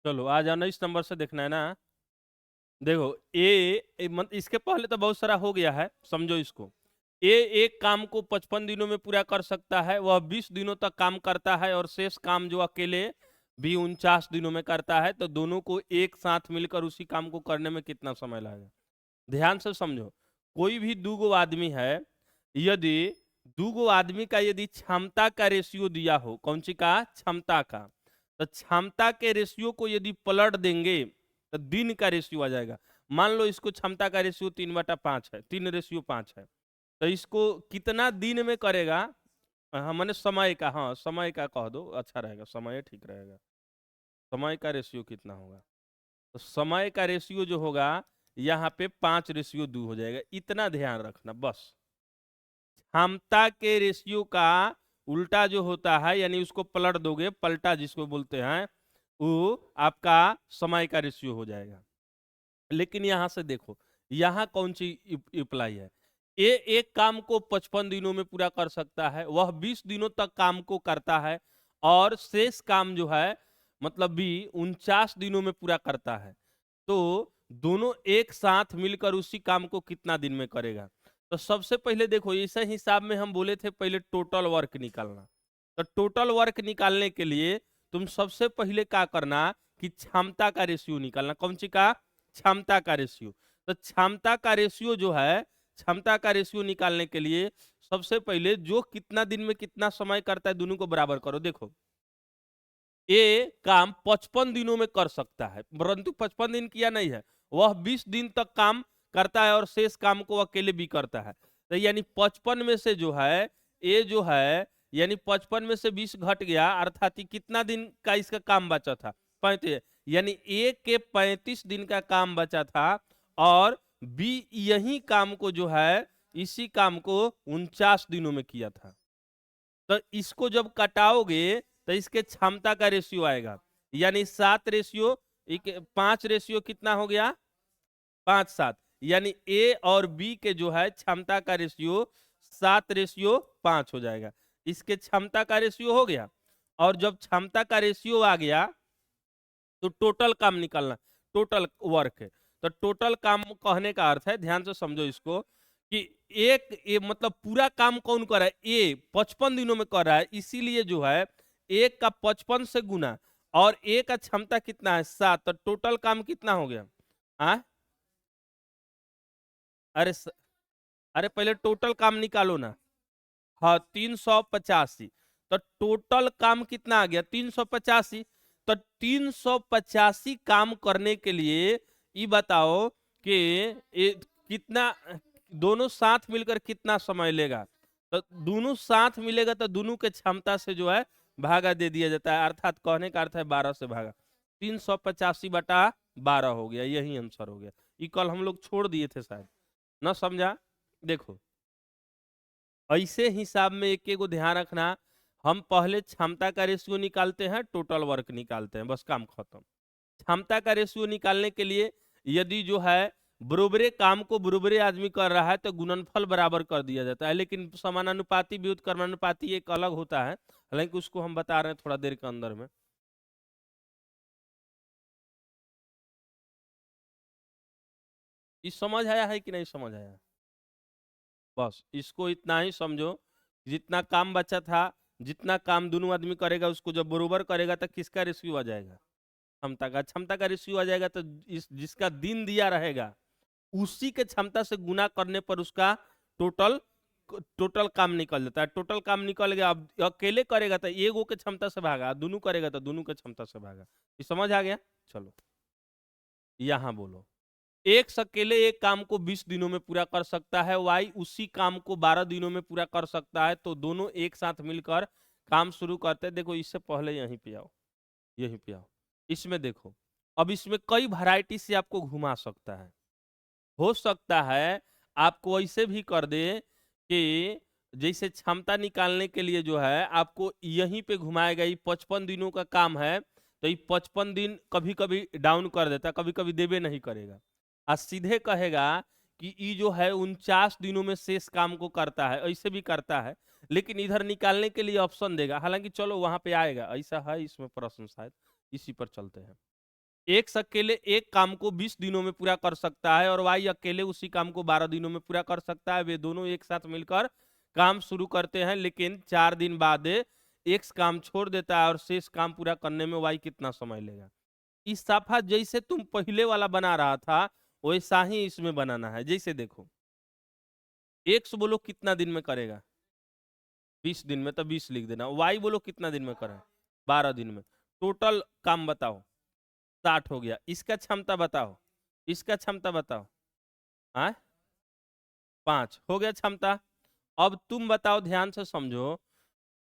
चलो आ जाओ ना, इस नंबर से देखना है ना। देखो इसके पहले तो बहुत सारा हो गया है, समझो इसको। ए एक काम को 55 दिनों में पूरा कर सकता है, वह 20 दिनों तक काम करता है, और शेष काम जो अकेले भी 49 दिनों में करता है, तो दोनों को एक साथ मिलकर उसी काम को करने में कितना समय लगेगा। ध्यान से समझो। कोई भी दूगो आदमी है, यदि दूगो आदमी का यदि क्षमता का रेशियो दिया हो, कौन सी का, क्षमता का, तो क्षमता के रेशियो को यदि पलट देंगे तो दिन का रेशियो आ जाएगा। मान लो इसको क्षमता का रेशियो 3/5 है, 3:5 है, तो इसको कितना दिन में करेगा। हाँ मैंने समय का, हाँ समय का कह दो, अच्छा रहेगा, समय ठीक रहेगा। समय का रेशियो कितना होगा, तो समय का रेशियो जो होगा यहाँ पे 5:2 हो जाएगा। इतना ध्यान रखना बस। क्षमता के रेशियो का उल्टा जो होता है, यानी उसको पलट दोगे, पलटा जिसको बोलते हैं, वो आपका समय का रेशियो हो जाएगा। लेकिन यहां से देखो, यहां कौन सी अप्लाई है। ये एक काम को 55 दिनों में पूरा कर सकता है, वह 20 दिनों तक काम को करता है, और शेष काम जो है मतलब भी 49 दिनों में पूरा करता है। तो दोनों एक साथ मिलकर उसी काम को कितना दिन में करेगा। तो सबसे पहले देखो, इसे हिसाब में हम बोले थे पहले टोटल वर्क निकालना। तो टोटल वर्क निकालने के लिए तुम सबसे पहले क्या करना कि क्षमता का रेशियो निकालना। कौन सी का, क्षमता का रेशियो। तो क्षमता का रेशियो जो है, क्षमता का रेशियो निकालने के लिए सबसे पहले जो कितना दिन में कितना समय करता है, दोनों को बराबर करो। देखो ये काम 55 दिनों में कर सकता है, परंतु 55 दिन किया नहीं है, वह 20 दिन तक काम करता है, और शेष काम को अकेले भी करता है। तो यानी 55 में से जो है, ये जो है यानी 55 में से 20 घट गया, अर्थात कितना दिन का इसका काम बचा था, 35। यानी ए के 35 दिन का काम बचा था, और बी यही काम को जो है, इसी काम को 49 दिनों में किया था। तो इसको जब कटाओगे तो इसके क्षमता का रेशियो आएगा, यानी 5 रेशियो कितना हो गया, 5:7। यानी ए और बी के जो है क्षमता का रेशियो 7:5 हो जाएगा। इसके क्षमता का रेशियो हो गया, और जब क्षमता का रेशियो आ गया तो टोटल काम निकालना, टोटल वर्क है। तो टोटल काम कहने का अर्थ है, ध्यान से समझो इसको, कि मतलब पूरा काम कौन कर रहा है, ए 55 दिनों में कर रहा है, इसीलिए जो है एक का 55 से गुना, और ए का क्षमता कितना है 7, तो टोटल काम कितना हो गया। आ? अरे अरे पहले टोटल काम निकालो ना। हाँ 385। तो टोटल काम कितना आ गया 385। तो 385 काम करने के लिए ये बताओ कि कितना, दोनों साथ मिलकर कितना समय लेगा। तो दोनों साथ मिलेगा तो दोनों के क्षमता से जो है भागा दे दिया जाता है, अर्थात कहने का अर्थ है 12 से भागा। 385/12 हो गया, यही आंसर हो गया। ये कल हम लोग छोड़ दिए थे शायद, ना समझा। देखो ऐसे हिसाब में एक एक को ध्यान रखना, हम पहले क्षमता का रेशियो निकालते हैं, टोटल वर्क निकालते हैं, बस काम खत्म। क्षमता का रेशियो निकालने के लिए यदि जो है बरोबरे काम को बरोबरे आदमी कर रहा है तो गुणनफल बराबर कर दिया जाता है, लेकिन समानुपाती व्युत्क्रमानुपाती एक अलग होता है, हालांकि उसको हम बता रहे हैं थोड़ा देर के अंदर में। ये समझ आया है कि नहीं समझ आया। बस इसको इतना ही समझो, जितना काम बचा था, जितना काम दोनों आदमी करेगा उसको जब बरोबर करेगा तो किसका रेशियो आ जाएगा, क्षमता का रेशियो आ जाएगा। तो इस जिसका दिन दिया रहेगा उसी के क्षमता से गुना करने पर उसका टोटल टोटल काम निकल जाता है। टोटल काम निकल गया, अब अकेले करेगा तो एगो के क्षमता से भागा, दोनों करेगा तो दोनों के क्षमता से भागा। ये समझ आ गया। चलो यहां बोलो, एक्स अकेले एक काम को 20 दिनों में पूरा कर सकता है, वाई उसी काम को 12 दिनों में पूरा कर सकता है, तो दोनों एक साथ मिलकर काम शुरू करते हैं। देखो इससे पहले यहीं पे आओ, यहीं पे आओ, इसमें देखो, अब इसमें कई वैरायटी से आपको घुमा सकता है। हो सकता है आपको ऐसे भी कर दे कि जैसे क्षमता निकालने के लिए जो है आपको यहीं पे घुमाएगा, ये 55 दिनों का काम है, तो ये 55 दिन कभी कभी डाउन कर देता, कभी कभी देवे नहीं करेगा, और सीधे कहेगा कि ये जो है 49 दिनों में शेष काम को करता है, ऐसे भी करता है। लेकिन इधर निकालने के लिए ऑप्शन देगा, हालांकि चलो वहां पे आएगा, ऐसा है इसमें प्रश्न शायद, इसी पर चलते हैं। एक्स अकेले एक काम को 20 दिनों में पूरा कर सकता है और वाई अकेले उसी काम को 12 दिनों में पूरा कर सकता है। वे दोनों एक साथ मिलकर काम शुरू करते हैं, लेकिन 4 दिन बाद एक्स काम छोड़ देता है और शेष काम पूरा करने में वाई कितना समय लेगा। इस साफा जैसे तुम पहले वाला बना रहा था वैसा ही इसमें बनाना है। जैसे देखो, एक्स बोलो कितना दिन में करेगा, 20 दिन में, तो 20 लिख देना। वाई बोलो कितना दिन में करेगा, 12 दिन में। टोटल काम बताओ, 60 हो गया। इसका क्षमता बताओ, इसका क्षमता बताओ। हाँ, 5 हो गया क्षमता। अब तुम बताओ, ध्यान से समझो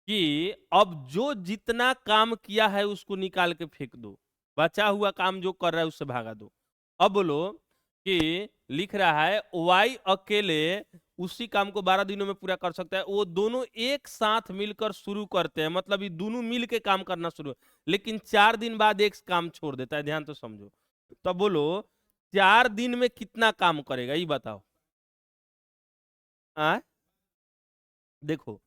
कि अब जो जितना काम किया है उसको निकाल के फेंक दो, बचा हुआ काम जो कर रहा है उससे भागा दो। अब बोलो कि लिख रहा है वाई अकेले उसी काम को 12 दिनों में पूरा कर सकता है। वो दोनों एक साथ मिलकर शुरू करते हैं, मतलब ये दोनों मिल के काम करना शुरू, लेकिन 4 दिन बाद एक काम छोड़ देता है। ध्यान तो समझो। तो बोलो 4 दिन में कितना काम करेगा, ये बताओ। आ? देखो,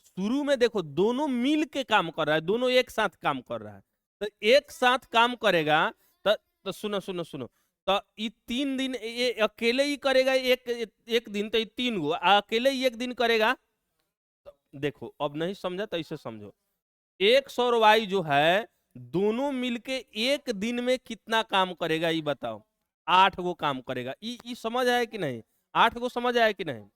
शुरू में देखो दोनों मिल के काम कर रहा है, दोनों एक साथ काम कर रहा है। तो एक साथ काम करेगा तो सुनो सुनो सुनो, तो ये 3 दिन ये अकेले ही करेगा, एक दिन, तो ये 3 गो अकेले ही एक दिन करेगा। तो देखो, अब नहीं समझा तो इसे समझो। एक्स और वाई जो है दोनों मिलके एक दिन में कितना काम करेगा, ये बताओ। 8 गो काम करेगा। ये समझ आया कि नहीं? 8 गो समझ आया कि नहीं?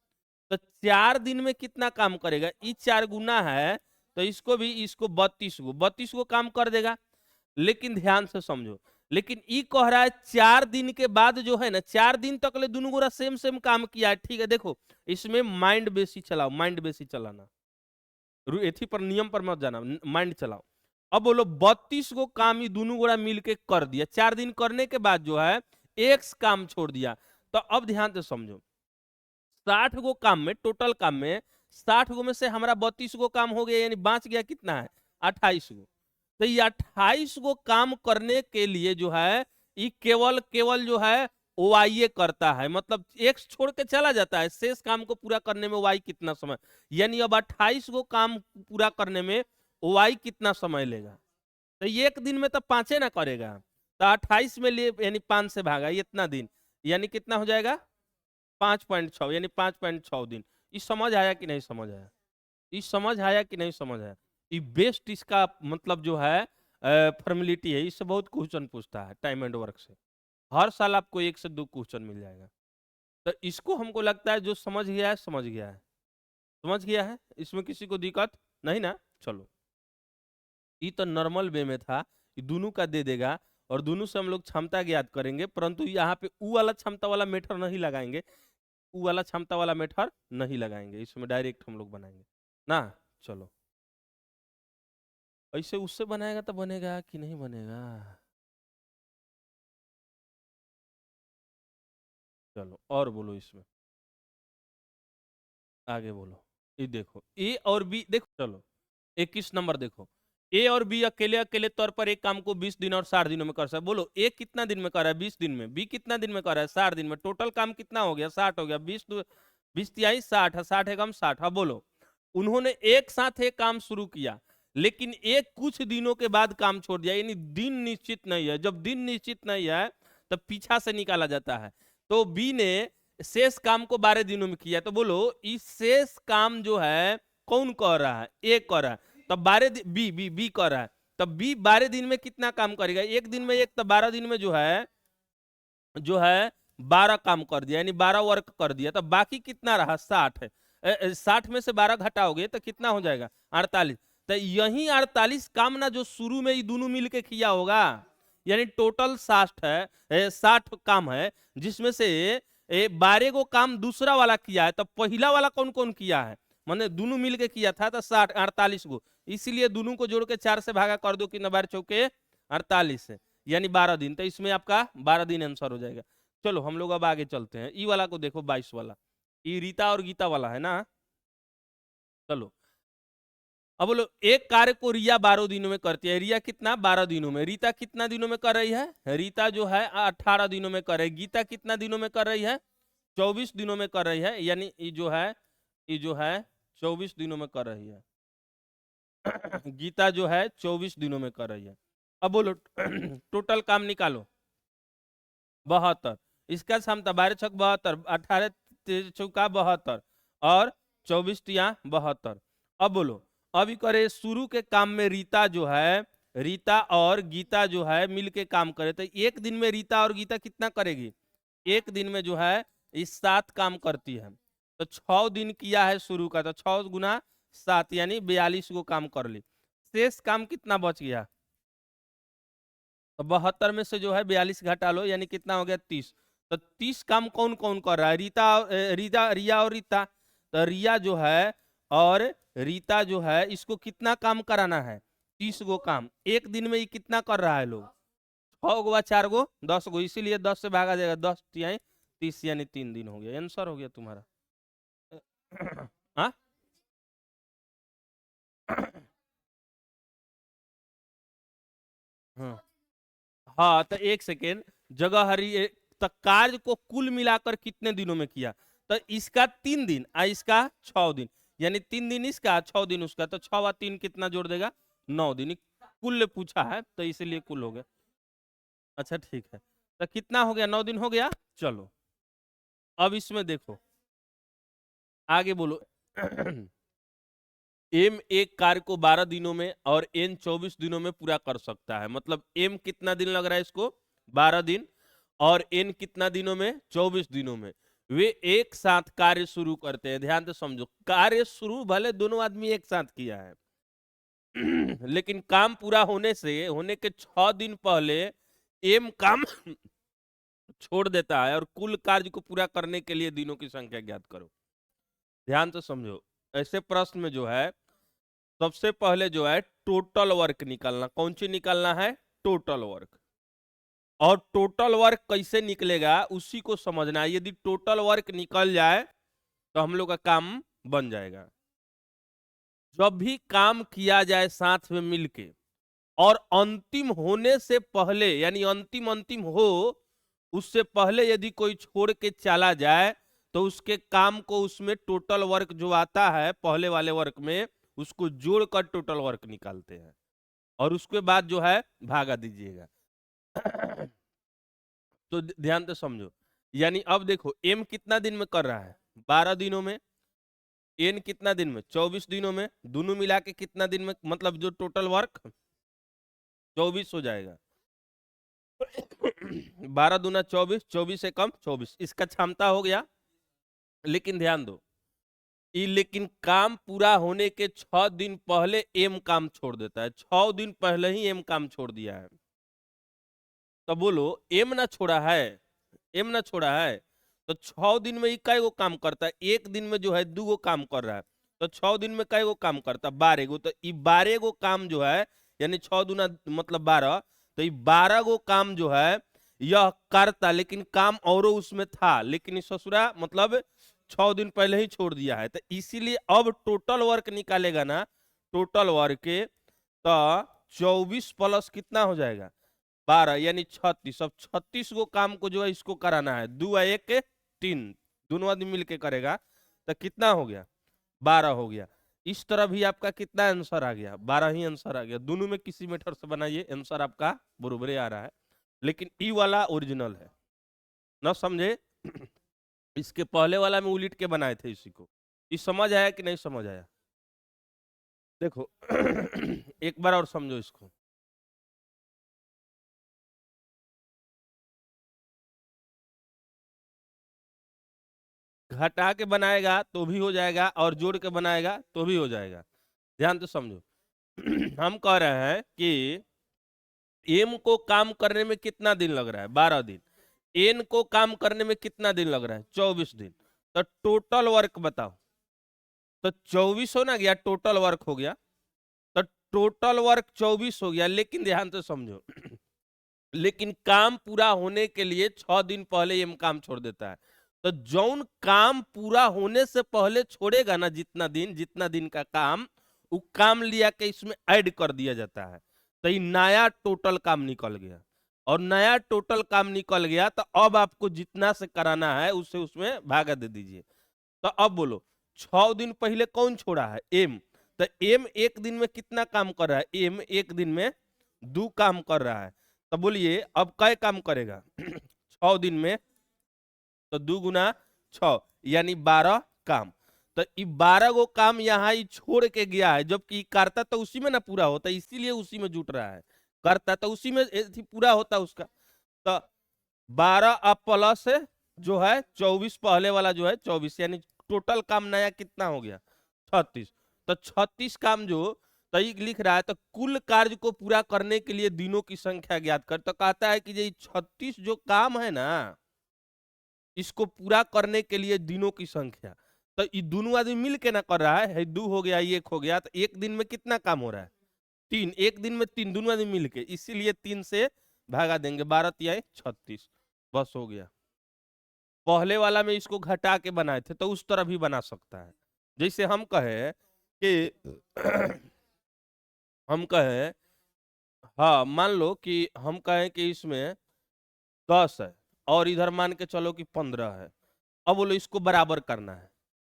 तो 4 दिन में कितना काम करेगा, ये 4 गुना है, तो इसको भी, इसको 32 गो काम कर देगा। लेकिन ध्यान से समझो, लेकिन ये कह रहा है 4 दिन के बाद जो है ना, 4 दिन तक ले दोनों गोरा सेम सेम काम किया है। ठीक है, देखो इसमें माइंड बेसी चलाओ, माइंड बेसी चलाना, एथी पर नियम पर मत जाना, माइंड चलाओ। अब बोलो 32 गो काम ये दोनों गोरा मिलके कर दिया। 4 दिन करने के बाद जो है एक काम छोड़ दिया। तो अब ध्यान से समझो, 60 गो काम में, टोटल काम में 60 गो में से हमारा 32 गो काम हो गया, यानी बच गया कितना है, 28 गो। तो ये 28 गो काम करने के लिए जो है ये केवल केवल जो है वाई करता है, मतलब एक्स छोड़ के चला जाता है। शेष काम को पूरा करने में वाई कितना समय, यानी अब 28 गो काम पूरा करने में वाई कितना समय लेगा। तो ये एक दिन में तो 5 ना करेगा, तो 28 में लिए यानी 5 से भागा, ये इतना दिन, यानी कितना हो जाएगा 5.6, यानी 5.6 दिन। ये समझ आया कि नहीं समझ आया? ये समझ आया कि नहीं समझ आया? ये बेस्ट इसका मतलब जो है फॉर्मेलिटी है। इससे बहुत क्वेश्चन पूछता है टाइम एंड वर्क से, हर साल आपको 1 से 2 क्वेश्चन मिल जाएगा। तो इसको हमको लगता है जो समझ गया है समझ गया है, समझ गया है, इसमें किसी को दिक्कत नहीं ना? चलो, ये तो नॉर्मल वे में था, ये दोनों का दे देगा और दोनों से हम लोग क्षमता ज्ञात करेंगे, परंतु यहाँ पे ऊ वाला क्षमता वाला मेथड नहीं लगाएंगे, ऊ वाला क्षमता वाला मेथड नहीं लगाएंगे, इसमें डायरेक्ट हम लोग बनाएंगे ना। चलो, ऐसे उससे बनाएगा तो बनेगा कि नहीं बनेगा? चलो और बोलो, इसमें आगे बोलो। ये देखो ए और बी, देखो चलो 21 नंबर देखो, ए और बी अकेले अकेले तौर पर एक काम को 20 दिन और 60 दिनों में कर सकते हैं। बोलो ए कितना दिन में कर रहा है, 20 दिन में। बी कितना दिन में कर रहा है, 60 दिन में। टोटल काम कितना हो गया, 60 हो गया। 20 तिहाई 60, 60 एकम 60। हाँ बोलो, उन्होंने एक साथ एक काम शुरू किया, लेकिन एक कुछ दिनों के बाद काम छोड़ दिया, यानी दिन निश्चित नहीं है। जब दिन निश्चित नहीं है तब पीछा से निकाला जाता है। तो बी ने शेष काम को 12 दिनों में किया, तो बोलो इस शेष काम जो है कौन कर रहा है, ए कर रहा है। तब 12 बी बी बी कर रहा है, तब बी 12 दिन में कितना काम करेगा, एक दिन में एक, तो 12 दिन में जो है 12 काम कर दिया, यानी 12 वर्क कर दिया। तो बाकी कितना रहा, 60 है। 60 में से 12 घटाओगे तो कितना हो जाएगा, 48। तो यही 48 काम ना जो शुरू में ये दोनों मिलके किया होगा, यानी टोटल 60 है, 60 काम है, जिसमें से 12 को काम दूसरा वाला किया है। तो पहला वाला कौन कौन किया है, मैंने दोनों मिलके किया था, तो 60 48 गो, इसीलिए दोनों को जोड़ के 4 से भागा कर दो कि 9 चौके 48 है, यानी 12 दिन। तो इसमें आपका 12 दिन आंसर हो जाएगा। चलो हम लोग अब आगे चलते हैं। ई वाला को देखो, 22 वाला, ये रीता और गीता वाला है ना। चलो अब बोलो, एक कार्य को रिया 12 दिनों में करती है। रिया कितना, 12 दिनों में। रीता कितना दिनों में कर रही है, रीता जो है 18 दिनों में कर रही है। गीता कितना दिनों में कर रही है, 24 दिनों में कर रही है, यानी ये जो है 24 दिनों में कर रही है। गीता जो है 24 दिनों में कर रही है। अब बोलो टोटल काम निकालो, 72, इसका क्षमता 12 छक 72, 18 चौका 72 और 24 तिया 72। अब बोलो, अभी करे शुरू के काम में रीता जो है, रीता और गीता जो है मिल के काम करे, तो एक दिन में रीता और गीता कितना करेगी? एक दिन में जो है इस 7 काम करती है। तो 6 दिन किया है शुरू का, तो 6 गुना 7 यानी 42 को काम कर ली। शेष काम कितना बच गया? तो 72 में से जो है 42 घटा लो, यानी कितना हो गया? 30। तो 30 काम कौन कौन कर रहा है? रिया और रीता। तो रिया जो है और रीता जो है, इसको कितना काम कराना है? 30 गो काम। एक दिन में ये कितना कर रहा है लोग? 6 गो 4 गो 10 गो, इसीलिए 10 से भागा जाएगा, 10 तिहाई 30 यानी 3 दिन हो गया। आंसर हो गया तुम्हारा। हाँ हाँ हाँ, तो एक सेकेंड, जगह हरी तो कार्य को कुल मिलाकर कितने दिनों में किया? तो इसका 3 दिन और इसका 6 दिन, यानी 3 दिन इसका 6 दिन उसका, तो 6 व 3 कितना जोड़ देगा? 9 दिन। कुल पूछा है तो इसीलिए कुल हो गया। अच्छा ठीक है, तो कितना हो गया? 9 दिन हो गया। चलो अब इसमें देखो, आगे बोलो। एम एक कार्य को 12 दिनों में और एन 24 दिनों में पूरा कर सकता है। मतलब एम कितना दिन लग रहा है इसको? 12 दिन। और एन कितना दिनों में? 24 दिनों में। वे एक साथ कार्य शुरू करते हैं। ध्यान से समझो, कार्य शुरू भले दोनों आदमी एक साथ किया है लेकिन काम पूरा होने के 6 दिन पहले एम काम छोड़ देता है और कुल कार्य को पूरा करने के लिए दिनों की संख्या ज्ञात करो। ध्यान से समझो, ऐसे प्रश्न में जो है सबसे पहले जो है टोटल वर्क निकालना। कौन सी निकालना है? Total work. और टोटल वर्क कैसे निकलेगा उसी को समझना है। यदि टोटल वर्क निकल जाए तो हम लोग का काम बन जाएगा। जब भी काम किया जाए साथ में मिलके और अंतिम होने से पहले, यानी अंतिम अंतिम हो उससे पहले यदि कोई छोड़ के चला जाए तो उसके काम को उसमें टोटल वर्क जो आता है पहले वाले वर्क में, उसको जोड़कर टोटल वर्क निकालते हैं और उसके बाद जो है भागा दीजिएगा। तो ध्यान से समझो, यानी अब देखो एम कितना दिन में कर रहा है? 12 दिनों में। एन कितना दिन में? 24 दिनों में। दोनों मिला के कितना दिन में, मतलब जो टोटल वर्क 24 हो जाएगा। 12 दूना 24, 24 से कम 24, इसका क्षमता हो गया। लेकिन ध्यान दो, लेकिन काम पूरा होने के 6 दिन पहले एम काम छोड़ देता है। 6 दिन पहले ही एम काम छोड़ दिया है। तो बोलो, एम ना छोड़ा है? एम ना छोड़ा है तो 6 दिन में इक्का गो काम करता है। एक दिन में जो है 2 गो काम कर रहा है, तो 6 दिन में कई गो काम करता है? 12 गो। तो ये 12 गो काम जो है, यानी 6 दूना मतलब 12, तो ये 12 गो काम जो है यह करता, लेकिन काम औरों उसमें था, लेकिन ससुरा मतलब 6 दिन पहले ही छोड़ दिया है। तो इसीलिए अब टोटल वर्क निकालेगा ना, टोटल वर्क के, तो 24 प्लस कितना हो जाएगा? 12 यानी 36। अब 36 गो काम को जो है इसको कराना है। 2 और 1 3, दोनों आदमी मिलके करेगा तो कितना हो गया? 12 हो गया। इस तरह भी आपका कितना आंसर आ गया? 12 ही आंसर आ गया। दोनों में किसी मेथड से बनाइए, आंसर आपका बराबर आ रहा है, लेकिन ई वाला ओरिजिनल है ना, समझे? इसके पहले वाला में उलट के बनाए थे इसी को। इस समझ आया कि नहीं समझ आया? देखो एक बार और समझो इसको। घटा के बनाएगा तो भी हो जाएगा और जोड़ के बनाएगा तो भी हो जाएगा। ध्यान से समझो। हम कह रहे हैं कि एम को काम करने में कितना दिन लग रहा है? 12 दिन। एन को काम करने में कितना दिन लग रहा है? 24 दिन। तो टोटल वर्क बताओ। तो 24 हो ना गया, टोटल वर्क हो गया। तो टोटल वर्क 24 हो गया, लेकिन ध्यान से समझो लेकिन काम पूरा होने के लिए 6 दिन पहले एम काम छोड़ देता है। तो जौन काम पूरा होने से पहले छोड़ेगा ना, जितना दिन का काम, वो काम लिया के इसमें ऐड कर दिया जाता है। तो ये नया टोटल काम निकल गया, और नया टोटल काम निकल गया तो अब आपको जितना से कराना है उससे उसमें भागा दे दीजिए। तो अब बोलो, 6 दिन पहले कौन छोड़ा है? एम। तो एम एक दिन में कितना काम कर रहा है? एम एक दिन में 2 काम कर रहा है। तो बोलिए अब कै काम करेगा? 6 दिन में, तो 2 गुना 6 यानी 12 काम। तो 12 गो काम यहाँ ही छोड़ के गया है, जबकि करता तो उसी में ना पूरा होता, इसीलिए उसी में जुट रहा है। करता तो उसी में पूरा होता उसका। तो 12 अब प्लस जो है 24 पहले वाला जो है 24, यानी टोटल काम नया कितना हो गया 36। तो 36 काम जो तय लिख रहा है, तो कुल कार्य को पूरा करने के लिए दिनों की संख्या ज्ञात कर। तो कहता है कि ये 36 जो काम है ना, इसको पूरा करने के लिए दिनों की संख्या। तो ये दोनों आदमी मिल के ना कर रहा है, 2 हो गया 1 हो गया, तो एक दिन में कितना काम हो रहा है 3, एक दिन में 3, दोनों आदमी मिल के, इसीलिए 3 से भागा देंगे, 12 तिहाई 36, बस हो गया। पहले वाला में इसको घटा के बनाए थे, तो उस तरह भी बना सकता है। जैसे हम कहे कि हम कहें, हाँ मान लो कि हम कहें कि इसमें 10 है और इधर मान के चलो कि 15 है। अब बोलो इसको बराबर करना है,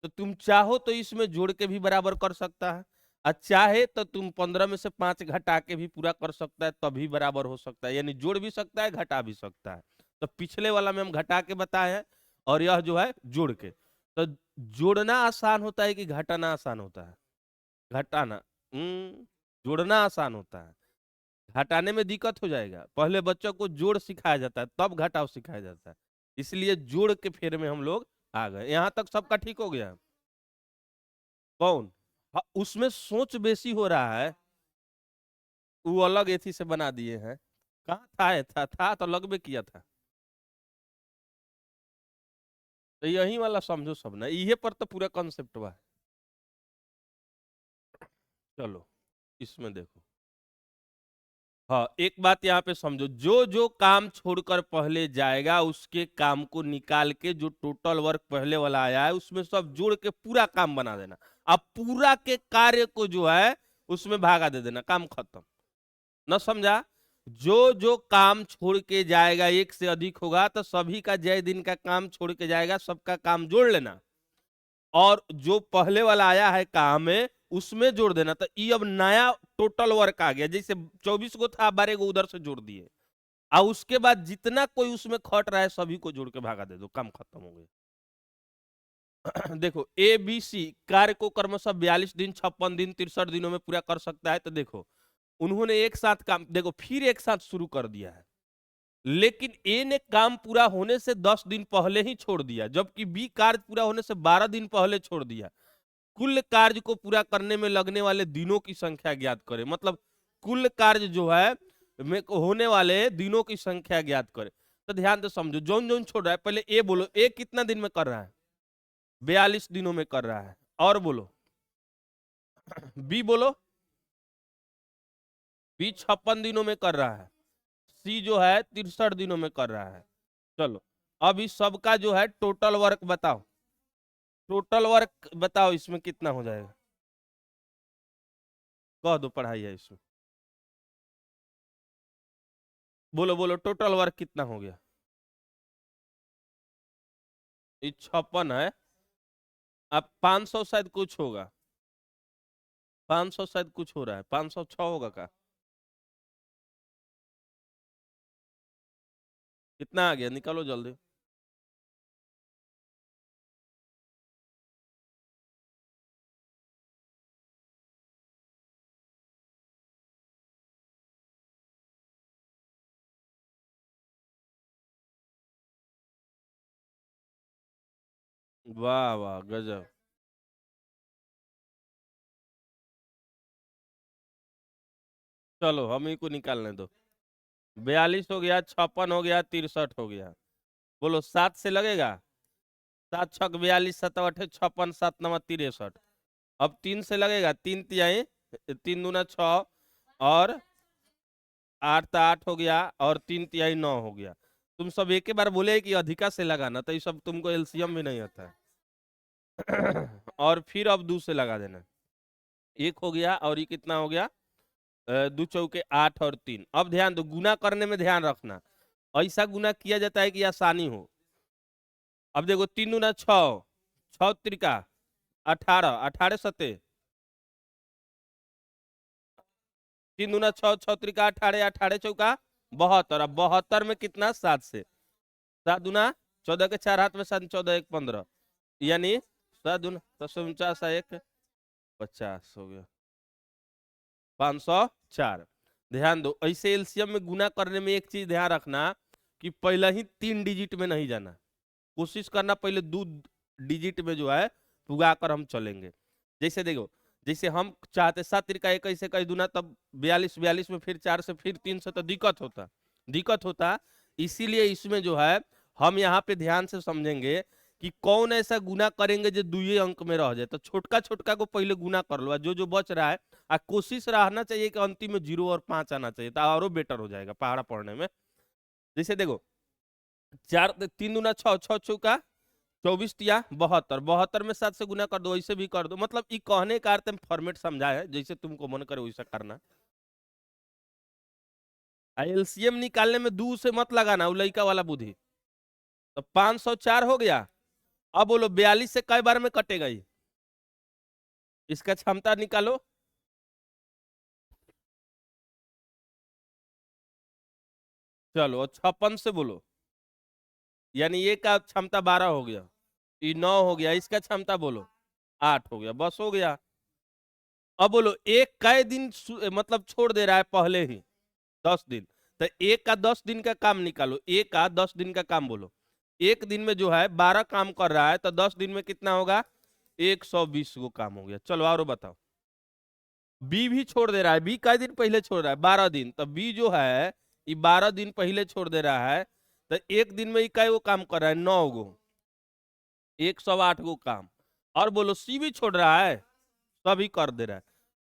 तो तुम चाहो तो इसमें जोड़ के भी बराबर कर सकता है, और चाहे तो तुम 15 में से 5 घटा के भी पूरा कर सकता है, तभी बराबर हो सकता है। यानी जोड़ भी सकता है, घटा भी सकता है। तो पिछले वाला में हम घटा के बताए हैं, और यह जो है जोड़ के। तो जोड़ना आसान होता है कि घटाना आसान होता है? घटाना। जोड़ना आसान होता है, घटाने में दिक्कत हो जाएगा। पहले बच्चों को जोड़ सिखाया जाता है, तब घटाव सिखाया जाता है, इसलिए जोड़ के फेर में हम लोग आ गए। यहां तक सबका ठीक हो गया? कौन? हाँ, उसमें सोच बेसी हो रहा है, वो अलग एथी से बना दिए हैं। कहाँ था ये? था तो लगबे किया था। तो यही वाला समझो सब ना, इहे पर तो पूरा कॉन्सेप्ट हुआ है। चलो इसमें देखो, हाँ एक बात यहाँ पे समझो, जो जो काम छोड़कर पहले जाएगा उसके काम को निकाल के जो टोटल वर्क पहले वाला आया है उसमें सब जोड़ के पूरा काम बना देना। अब पूरा के कार्य को जो है उसमें भागा दे देना, काम खत्म। न समझा? जो जो काम छोड़ के जाएगा, एक से अधिक होगा तो सभी का जय दिन का काम छोड़ के जाएगा, सबका काम जोड़ लेना, और जो पहले वाला आया है काम है उसमें जोड़ देना। तो ये अब नया टोटल वर्क आ गया, जैसे 24 गो था, 12 गो उधर से जोड़ दिए, और उसके बाद जितना कोई उसमें खट रहा है सभी को जोड़ के भागा दे दो, काम खत्म हो गया। देखो ए बी सी कार्य को क्रमशः 42 दिन, 56 दिन, 63 दिनों में पूरा कर सकता है। तो देखो उन्होंने एक साथ काम, देखो फिर एक साथ शुरू कर दिया है, लेकिन ए ने काम पूरा होने से 10 दिन पहले ही छोड़ दिया, जबकि बी कार्य पूरा होने से 12 दिन पहले छोड़ दिया। कुल कार्य को पूरा करने में लगने वाले दिनों की संख्या ज्ञात करें, मतलब कुल कार्य जो है में होने वाले दिनों की संख्या ज्ञात करें। तो ध्यान से समझो, जौन जौन छोड़ रहा है, पहले ए बोलो, ए कितना दिन में कर रहा है? 42 दिनों में कर रहा है। और बोलो बी बोलो, बी 56 दिनों में कर रहा है। सी जो है 63 दिनों में कर रहा है। चलो अब इस सबका जो है टोटल वर्क बताओ, टोटल वर्क बताओ इसमें कितना हो जाएगा? कह दो, पढ़ाई है इसमें, बोलो बोलो टोटल वर्क कितना हो गया? ये 56 है, अब 500 शायद कुछ होगा, 500 शायद कुछ हो रहा है, 506 होगा का? कितना आ गया निकालो जल्दी। वाह वाह गजब। चलो हम ही को निकालने दो। 42 हो गया, 56 हो गया, 63 हो गया। बोलो 7 से लगेगा? 7 छक 42, 7 अठे 56, 7 नवा 63। अब 3 से लगेगा, 3 तिहाई, 3 दूना 6, और 8 तो 8 हो गया, और 3 तिहाई 9 हो गया। तुम सब एक ही बार बोले कि अधिका से लगाना, तो ये सब तुमको एलसीएम भी नहीं आता है। और फिर अब 2 से लगा देना, 1 हो गया, और ये कितना हो गया? 2 चौके 8 और 3। अब ध्यान दो, गुना करने में ध्यान रखना, ऐसा गुना किया जाता है कि आसानी हो। अब देखो 3 दूना 6, 6 त्रिका 18, 18 सते, 3 दूना 6, 6 त्रिका 18, 18 चौका 72, अब 72 में कितना? 7 से। 7 दूना 14 के 4 हाथ में 7 14 1 15 यानी 7 दूना 10 1 50 हो गया 504। ध्यान दो ऐसे एलसीएम में गुना करने में एक चीज ध्यान रखना कि पहले ही 3 डिजिट में नहीं जाना, कोशिश करना पहले 2 डिजिट में जो है पुगा कर हम चलेंगे। जैसे देखो जैसे हम चाहते 7 तिरका 21 21 दूना तब 42 42 में फिर 4 से फिर 3 से तो दिक्कत होता। इसीलिए इसमें जो है हम यहाँ पे ध्यान से समझेंगे कि कौन ऐसा गुना करेंगे जो दुए अंक में रह जाए, तो छोटका छोटका को पहले गुना कर लो, जो जो बच रहा है कोशिश रहना चाहिए कि अंतिम में 0 और 5 आना चाहिए, तो और बेटर हो जाएगा पहाड़ा पढ़ने में। जैसे देखो 4 3 दूना 6 6 चौका 24 तिया 72 72 में 7 से गुना कर दो, ऐसे भी कर दो, मतलब ये कहने का अर्थ फॉर्मेट समझा है, जैसे तुमको मन करे वैसा करना। एलसीएम निकालने में 2 से मत लगाना, वो लड़का वाला बुद्धि। तो 504 हो गया। अब बोलो 42 से कई बार में कटेगा ये, इसका क्षमता निकालो। चलो 56 से बोलो, यानी ये का क्षमता 12 हो गया, ये 9 हो गया, इसका क्षमता बोलो 8 हो गया, बस हो गया। अब बोलो एक कै दिन मतलब छोड़ दे रहा है पहले ही 10 दिन, तो एक का 10 दिन का काम निकालो, एक का 10 दिन का काम बोलो। एक दिन में जो है 12 काम कर रहा है, तो 10 दिन में कितना होगा 120 को काम हो गया। चलो और बताओ। बी भी छोड़ दे रहा है, बी कै दिन पहले छोड़ रहा है 12 दिन, तो बी जो है ये 12 दिन पहले छोड़ दे रहा है, तो एक दिन में कै वो काम कर रहा है 9 गो, 108 गो काम। और बोलो सी भी छोड़ रहा है, सभी कर दे रहा है,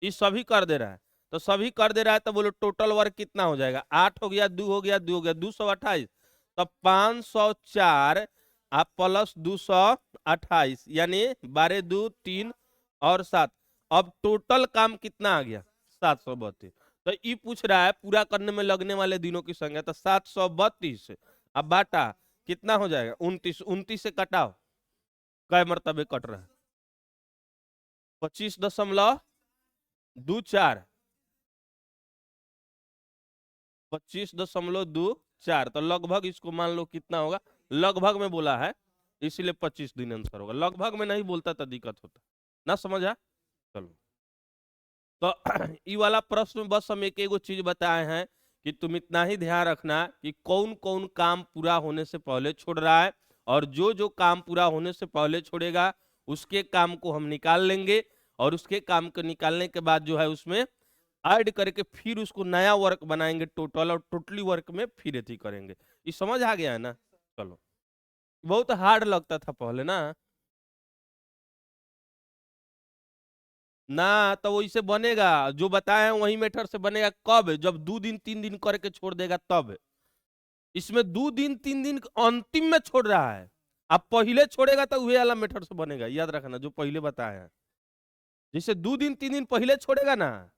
ये सभी कर दे रहा है, तो सभी कर दे रहा है, तो बोलो टोटल वर्क कितना हो जाएगा 8 हो गया 2 हो गया 2 हो गया 228, तो 504 आप प्लस 228 यानी 12 2 3 और 7, अब टोटल काम कितना आ गया 732। तो ये पूछ रहा है पूरा करने में लगने वाले दिनों की संख्या, तो 732 अब बाटा कितना हो जाएगा 29, 29 से कटाओ कै मरतबे कट रहा है 25.24, 25.24, तो लगभग इसको मान लो कितना होगा, लगभग में बोला है इसलिए 25 दिन आंसर होगा, लगभग में नहीं बोलता तो दिक्कत होता ना, समझा। चलो तो ये वाला प्रश्न बस हम एक एगो चीज बताए हैं कि तुम इतना ही ध्यान रखना कि कौन कौन काम पूरा होने से पहले छोड़ रहा है, और जो जो काम पूरा होने से पहले छोड़ेगा उसके काम को हम निकाल लेंगे, और उसके काम को निकालने के बाद जो है उसमें ऐड करके फिर उसको नया वर्क बनाएंगे टोटल, और टोटली वर्क में फिर एथी करेंगे। ये समझ आ गया है ना। चलो बहुत हार्ड लगता था पहले ना, ना तो वैसे बनेगा जो बताए हैं वही मेथड से बनेगा, कब जब 2 दिन 3 दिन करके छोड़ देगा तब। इसमें 2 दिन 3 दिन अंतिम में छोड़ रहा है, अब पहले छोड़ेगा तो वही वाला मेथड से बनेगा, याद रखना जो पहले बताया है। जैसे 2 दिन 3 दिन पहले छोड़ेगा ना,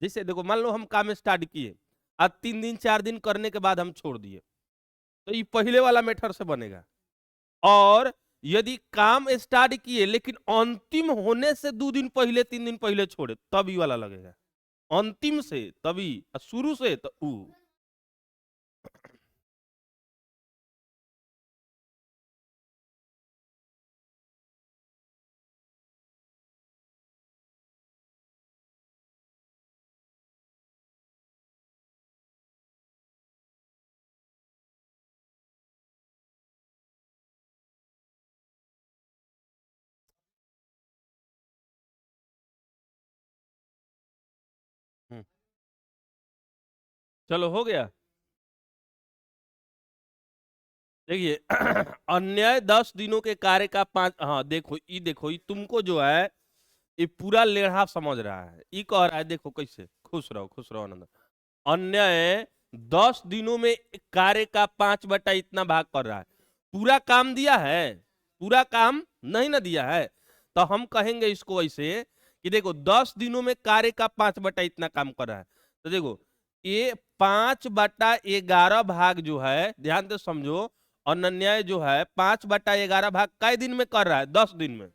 जैसे देखो मान लो हम काम स्टार्ट किए, अब 3 दिन 4 दिन करने के बाद हम छोड़ दिए, तो ये पहले वाला मेथड से बनेगा। और यदि काम स्टार्ट किए लेकिन अंतिम होने से 2 दिन पहले 3 दिन पहले छोड़े तब ये वाला लगेगा, अंतिम से तभी, शुरू से तो ऊ। हम्म, चलो हो गया। देखिए अन्याय 10 दिनों के कार्य का 5, हाँ देखो ये तुमको जो है ये पूरा लेढ़ा समझ रहा है, ये कह रहा है देखो कैसे, खुश रहो आनंद। अन्याय 10 दिनों में कार्य का 5 बटा इतना भाग कर रहा है, पूरा काम दिया है, पूरा काम नहीं ना दिया है, तो हम कहेंगे इसको ऐसे कि देखो 10 दिनों में कार्य का 5 बटा इतना काम कर रहा है, तो देखो ये 5/11 भाग जो है ध्यान से समझो, अन्याय जो है 5/11 भाग कै दिन में कर रहा है 10 दिन में,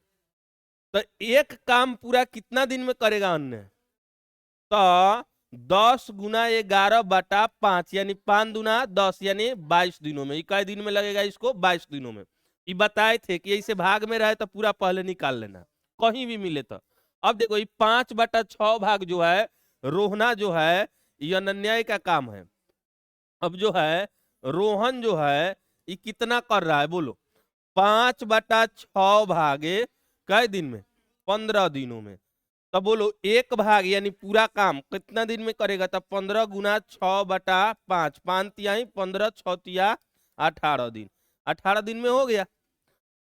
तो एक काम पूरा कितना दिन में करेगा अन्य, तो 10 गुना 11/5 यानी 5 दुना 10 यानी 22 दिनों में। इकाई दिन में लगेगा इसको 22 दिनों में। ये बताए थे कि ऐसे भाग में रहे तो पूरा पहले निकाल लेना कहीं भी मिले तो। अब देखो ये 5/6 भाग जो है रोहना जो है ये अनन्याय का काम है। अब जो है रोहन जो है ये कितना कर रहा है बोलो? 5/6 भागे कई दिन में? 15 दिनों में। तब बोलो एक भाग यानी पूरा काम कितना दिन में करेगा? तब 15 गुना 6/5, 5 तिहाई 15, 6 तिया 18 दिन, 18 दिन में हो गया।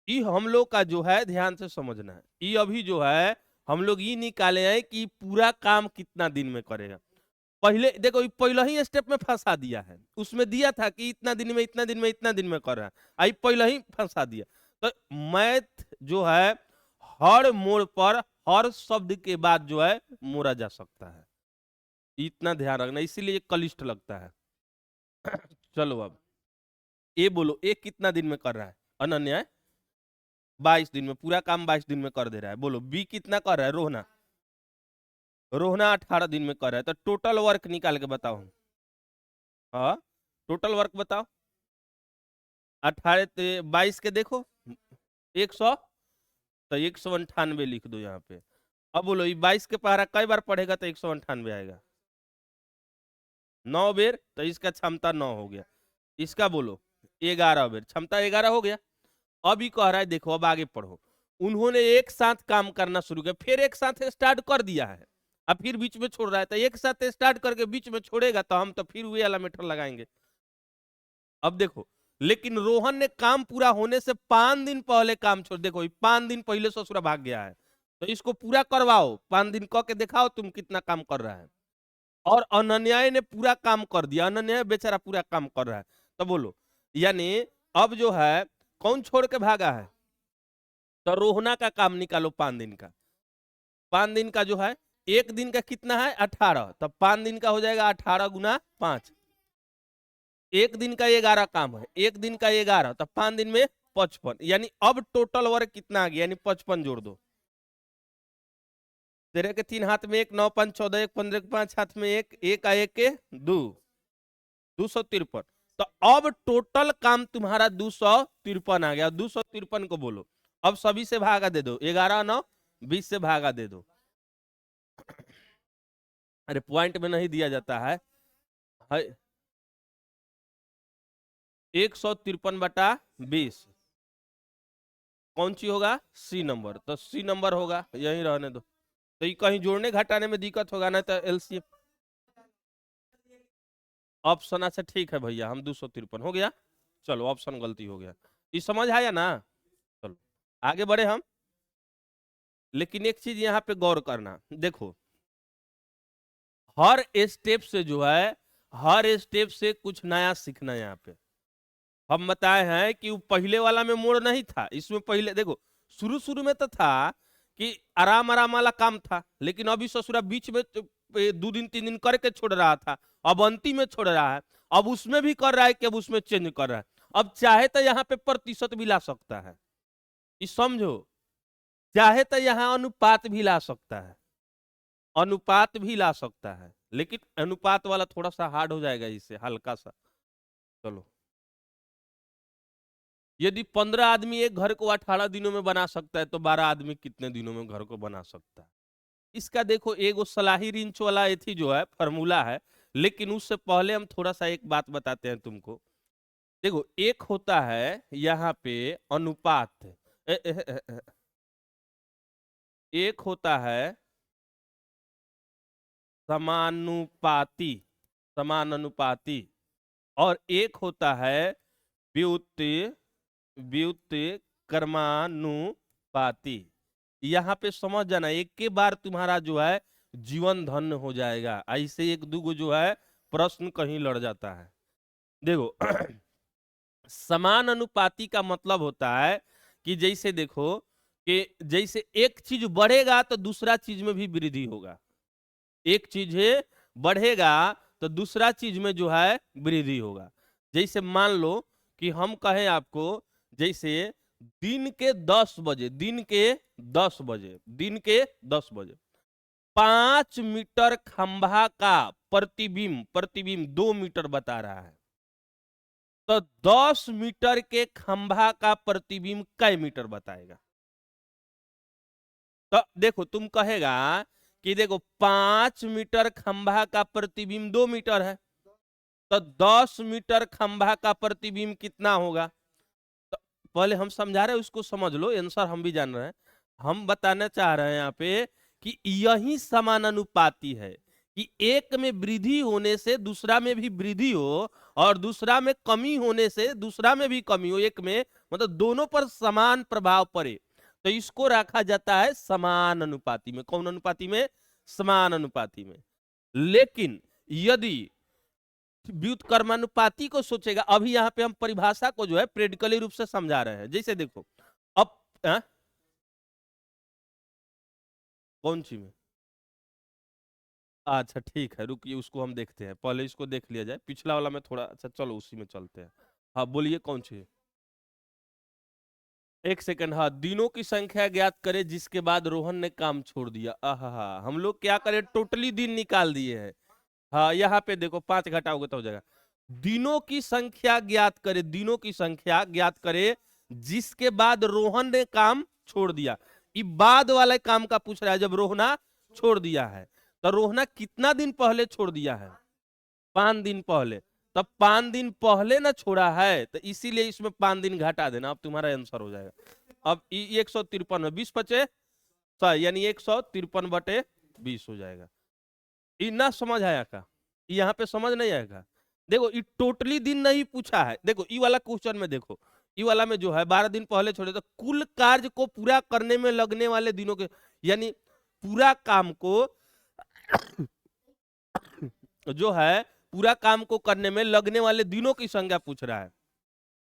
ये हम लोग का जो है ध्यान से समझना है। ये अभी जो है हम लोग ये निकाले हैं कि पूरा काम कितना दिन में करेगा। पहले देखो ये पहले ही स्टेप में फंसा दिया है। उसमें दिया था कि इतना दिन में इतना दिन में इतना दिन में कर रहा है, आई पहले ही फंसा दिया। तो मैथ जो है हर मोड़ पर हर शब्द के बाद जो है मोड़ा जा सकता है, इतना ध्यान रखना, इसीलिए कलिष्ठ लगता है। चलो अब ए बोलो, ए कितना दिन में कर रहा है? अनन्या 22 दिन में, पूरा काम 22 दिन में कर दे रहा है। बोलो बी कितना कर रहा है? रोहना, रोहना 18 दिन में कर रहा है। तो टोटल वर्क निकाल के बताओ। हाँ टोटल वर्क बताओ। 18 22 के देखो 100, तो 198 लिख दो यहाँ पे। अब बोलो ये 22 के पहाड़ा कई बार पढ़ेगा तो 198 आएगा? 9 बेर, तो इसका क्षमता 9 हो गया। इसका बोलो 11 बेर, क्षमता 11 हो गया। अब ये कह रहा है देखो अब आगे पढ़ो, उन्होंने एक साथ काम करना शुरू किया, फिर एक साथ स्टार्ट कर दिया है, अब फिर बीच में छोड़ रहा है। तो एक साथ स्टार्ट करके बीच में छोड़ेगा तो हम तो फिर वही वाला मीटर लगाएंगे। अब देखो लेकिन रोहन ने काम पूरा होने से 5 दिन पहले काम छोड़, देखो 5 दिन पहले ससुरा भाग गया है, तो इसको पूरा करवाओ, 5 दिन कह के दिखाओ तुम कितना काम कर रहा है। और अनन्याय ने पूरा काम कर दिया, अनन्याय बेचारा पूरा काम कर रहा है। तो बोलो यानी अब जो है कौन छोड़ के भागा है? तो रोहना का काम निकालो 5 दिन का। 5 दिन का जो है एक दिन का कितना है? 18, तब 5 दिन का हो जाएगा 18 गुना 5। एक दिन का 11 काम है, एक दिन का 11, तब 5 दिन में 55, यानी अब टोटल वर्क कितना आ गया? यानी 55 जोड़ दो। 13 के 3 हाथ में 1, 9 5 14, 1 15 के 5 हाथ में 1, 1 आ 1 के 2, 253। तो अब टोटल काम तुम्हारा 253 आ गया। 253 को बोलो अब सभी से भागा दे दो, 11 9 20 से भागा दे दो। अरे पॉइंट में नहीं दिया जाता है, 153/20 कौन सी होगा? C number. तो सी नंबर होगा, यही रहने दो। तो ये कहीं जोड़ने घटाने में दिक्कत होगा ना, तो एलसीएम ऑप्शन। अच्छा ठीक है भैया, हम 253 हो गया। चलो ऑप्शन गलती हो गया, ये समझ आया ना? चलो आगे बढ़े हम। लेकिन एक चीज यहाँ पे गौर करना, देखो हर स्टेप से जो है, हर स्टेप से कुछ नया सीखना। यहाँ पे हम बताए हैं कि वो पहले वाला में मोड़ नहीं था, इसमें पहले देखो शुरू शुरू में तो था कि आराम आराम वाला काम था, लेकिन अभी ससुरा बीच में 2 दिन 3 दिन करके छोड़ रहा था, अब अंतिम में छोड़ रहा है, अब उसमें भी कर रहा है कि अब उसमें चेंज कर रहा है। अब चाहे तो यहाँ पे प्रतिशत भी ला सकता है, ये समझो, चाहे तो यहाँ अनुपात भी ला सकता है, अनुपात भी ला सकता है, लेकिन अनुपात वाला थोड़ा सा हार्ड हो जाएगा इससे हल्का सा। चलो यदि 15 आदमी एक घर को 18 दिनों में बना सकता है, तो 12 आदमी कितने दिनों में घर को बना सकता है? इसका देखो एगो सलाही रिंच वाला एथी जो है फॉर्मूला है, लेकिन उससे पहले हम थोड़ा सा एक बात बताते हैं तुमको। देखो एक होता है यहाँ पे अनुपात, एक होता है समानुपाती, समानुपाती, और एक होता है व्युत्पन्न, व्युत्पन्न कर्मानुपाती। यहाँ पे समझ जाना, एक के बार तुम्हारा जो है जीवन धन्य हो जाएगा, ऐसे एक दूगो जो है प्रश्न कहीं लड़ जाता है। देखो समान अनुपाती का मतलब होता है कि जैसे देखो कि जैसे एक चीज बढ़ेगा तो दूसरा चीज में भी वृद्धि होगा, एक चीज बढ़ेगा तो दूसरा चीज में जो है वृद्धि होगा। जैसे मान लो कि हम कहें आपको, जैसे दिन के 10 बजे, दिन के 10 बजे, दिन के 10 बजे, 5 मीटर खंभा का प्रतिबिंब, प्रतिबिंब 2 मीटर बता रहा है, तो 10 मीटर के खंभा का प्रतिबिंब कै मीटर बताएगा? तो देखो तुम कहेगा कि देखो 5 मीटर खंभा का प्रतिबिंब 2 मीटर है, तो 10 मीटर खंभा का प्रतिबिंब कितना होगा? तो पहले हम समझा रहे हैं, उसको समझ लो, आंसर हम भी जान रहे हैं। हम बताना चाह रहे हैं यहाँ पे कि यही समानुपाती है कि एक में वृद्धि होने से दूसरा में भी वृद्धि हो, और दूसरा में कमी होने से दूसरा में भी कमी हो, एक में मतलब दोनों पर समान प्रभाव पड़े, तो इसको रखा जाता है समान अनुपाती में। कौन अनुपाती में? समान अनुपाती में। लेकिन यदि व्युत्क्रमानुपाती को सोचेगा, अभी यहाँ पे हम परिभाषा को जो है प्रेडिकली रूप से समझा रहे हैं। जैसे देखो अब कौन सी में? अच्छा ठीक है, रुकिए उसको हम देखते हैं, पहले इसको देख लिया जाए, पिछला वाला में थोड़ा, अच्छा चलो उसी में चलते हैं। हाँ बोलिए कौन सी है? एक सेकंड, हाँ, दिनों की संख्या ज्ञात करे जिसके बाद रोहन ने काम छोड़ दिया। आहा, हम लोग क्या करें, टोटली दिन निकाल दिए हैं। हाँ यहाँ पे देखो 5 घटाओगे तो हो जाएगा। दिनों की संख्या ज्ञात करे, दिनों की संख्या ज्ञात करे जिसके बाद रोहन ने काम छोड़ दिया। ये बाद वाले काम का पूछ रहा है, जब रोहना छोड़ दिया है, तो रोहना कितना दिन पहले छोड़ दिया है? 5 दिन पहले। तब 5 दिन पहले ना छोड़ा है, तो इसीलिए इसमें 5 दिन घटा देना, अब तुम्हारा आंसर हो जाएगा। अब 153 में 20 बचे 100, यानी 153/20 हो जाएगा। इतना समझ आया का? यहाँ पे समझ नहीं आएगा? देखो ये टोटली दिन नहीं पूछा है। देखो ई वाला क्वेश्चन में देखो, ई वाला में जो है 12 दिन पहले छोड़े, तो कुल कार्य को पूरा करने में लगने वाले दिनों के, यानी पूरा काम को जो है पूरा काम को करने में लगने वाले दिनों की संख्या पूछ रहा है,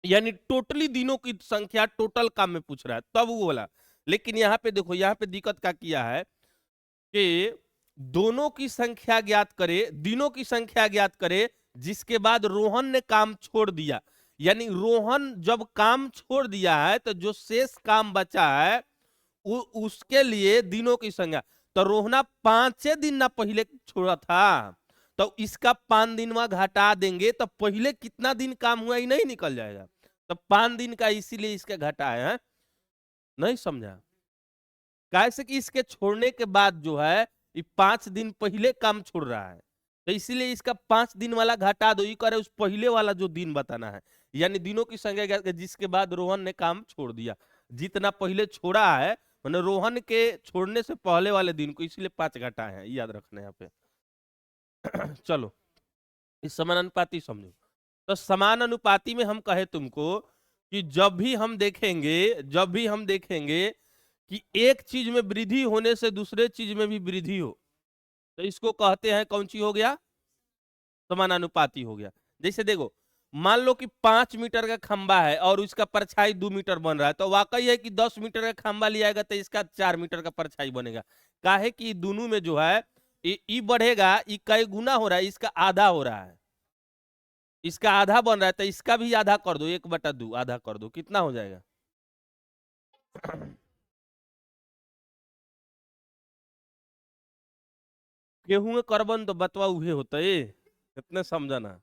यानी टोटली दिनों की संख्या टोटल काम में पूछ रहा है, तब वो बोला। लेकिन यहाँ पे देखो, यहाँ पे दिक्कत क्या किया है कि दोनों की संख्या ज्ञात करे, दिनों की संख्या ज्ञात करे जिसके बाद रोहन ने काम छोड़ दिया, यानी रोहन जब काम छोड़ दिया है तो जो शेष काम बचा है उसके लिए दिनों की संख्या, तो रोहना 5 दिन ना पहले छोड़ा था, तो इसका 5 दिन वहां घटा देंगे तो पहले कितना दिन काम हुआ ही नहीं निकल जाएगा, तो 5 दिन का इसीलिए इसका घटा है। नहीं समझा? कैसे कि इसके छोड़ने के बाद जो है ये 5 दिन पहले काम छोड़ रहा है, तो इसीलिए इसका 5 दिन वाला घटा दो, ये करे उस पहले वाला जो दिन बताना है, यानी दिनों की संख्या जिसके बाद रोहन ने काम छोड़ दिया, जितना पहले छोड़ा है मैंने रोहन के छोड़ने से पहले वाले दिन को, इसलिए 5 घटा है, याद रखना यहाँ पे। चलो इस समानुपाती समझो। तो समानुपाती में हम कहे तुमको कि जब भी हम देखेंगे, जब भी हम देखेंगे कि एक चीज में वृद्धि होने से दूसरे चीज में भी वृद्धि हो, तो इसको कहते हैं कौन सी हो गया? समानुपाती हो गया। जैसे देखो मान लो कि 5 मीटर का खंबा है और उसका परछाई 2 मीटर बन रहा है, तो वाकई है कि 10 मीटर का खंबा लिया जाएगा तो इसका 4 मीटर का परछाई बनेगा। काहे कि दोनों में जो है ई बढ़ेगा, ई कई गुना हो रहा है, इसका आधा हो रहा है, इसका आधा बन रहा है, तो इसका भी आधा कर दो, 1/2 आधा कर दो, कितना हो जाएगा? गेहूं करबन तो बतवा उहे होता है, इतने समझना।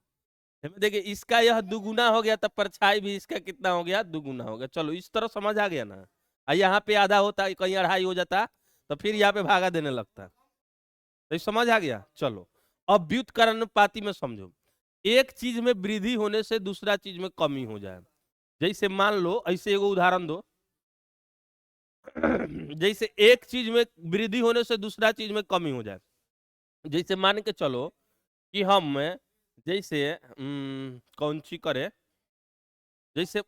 देखिए इसका यह दुगुना हो गया, तो परछाई भी इसका कितना हो गया? दुगुना हो गया। चलो इस तरह समझ आ गया ना? यहाँ पे आधा होता, कहीं 2.5 हो जाता, तो फिर यहाँ पे भागा देने लगता, तो समझ आ गया। चलो अब व्युत्क्रमानुपाती में समझो, एक चीज में वृद्धि होने से दूसरा चीज में कमी हो जाए। जैसे मान लो, ऐसे एगो उदाहरण दो, जैसे एक चीज में वृद्धि होने से दूसरा चीज में कमी हो जाए। जैसे मान के चलो कि हम जैसे कौन सी करे, जैसे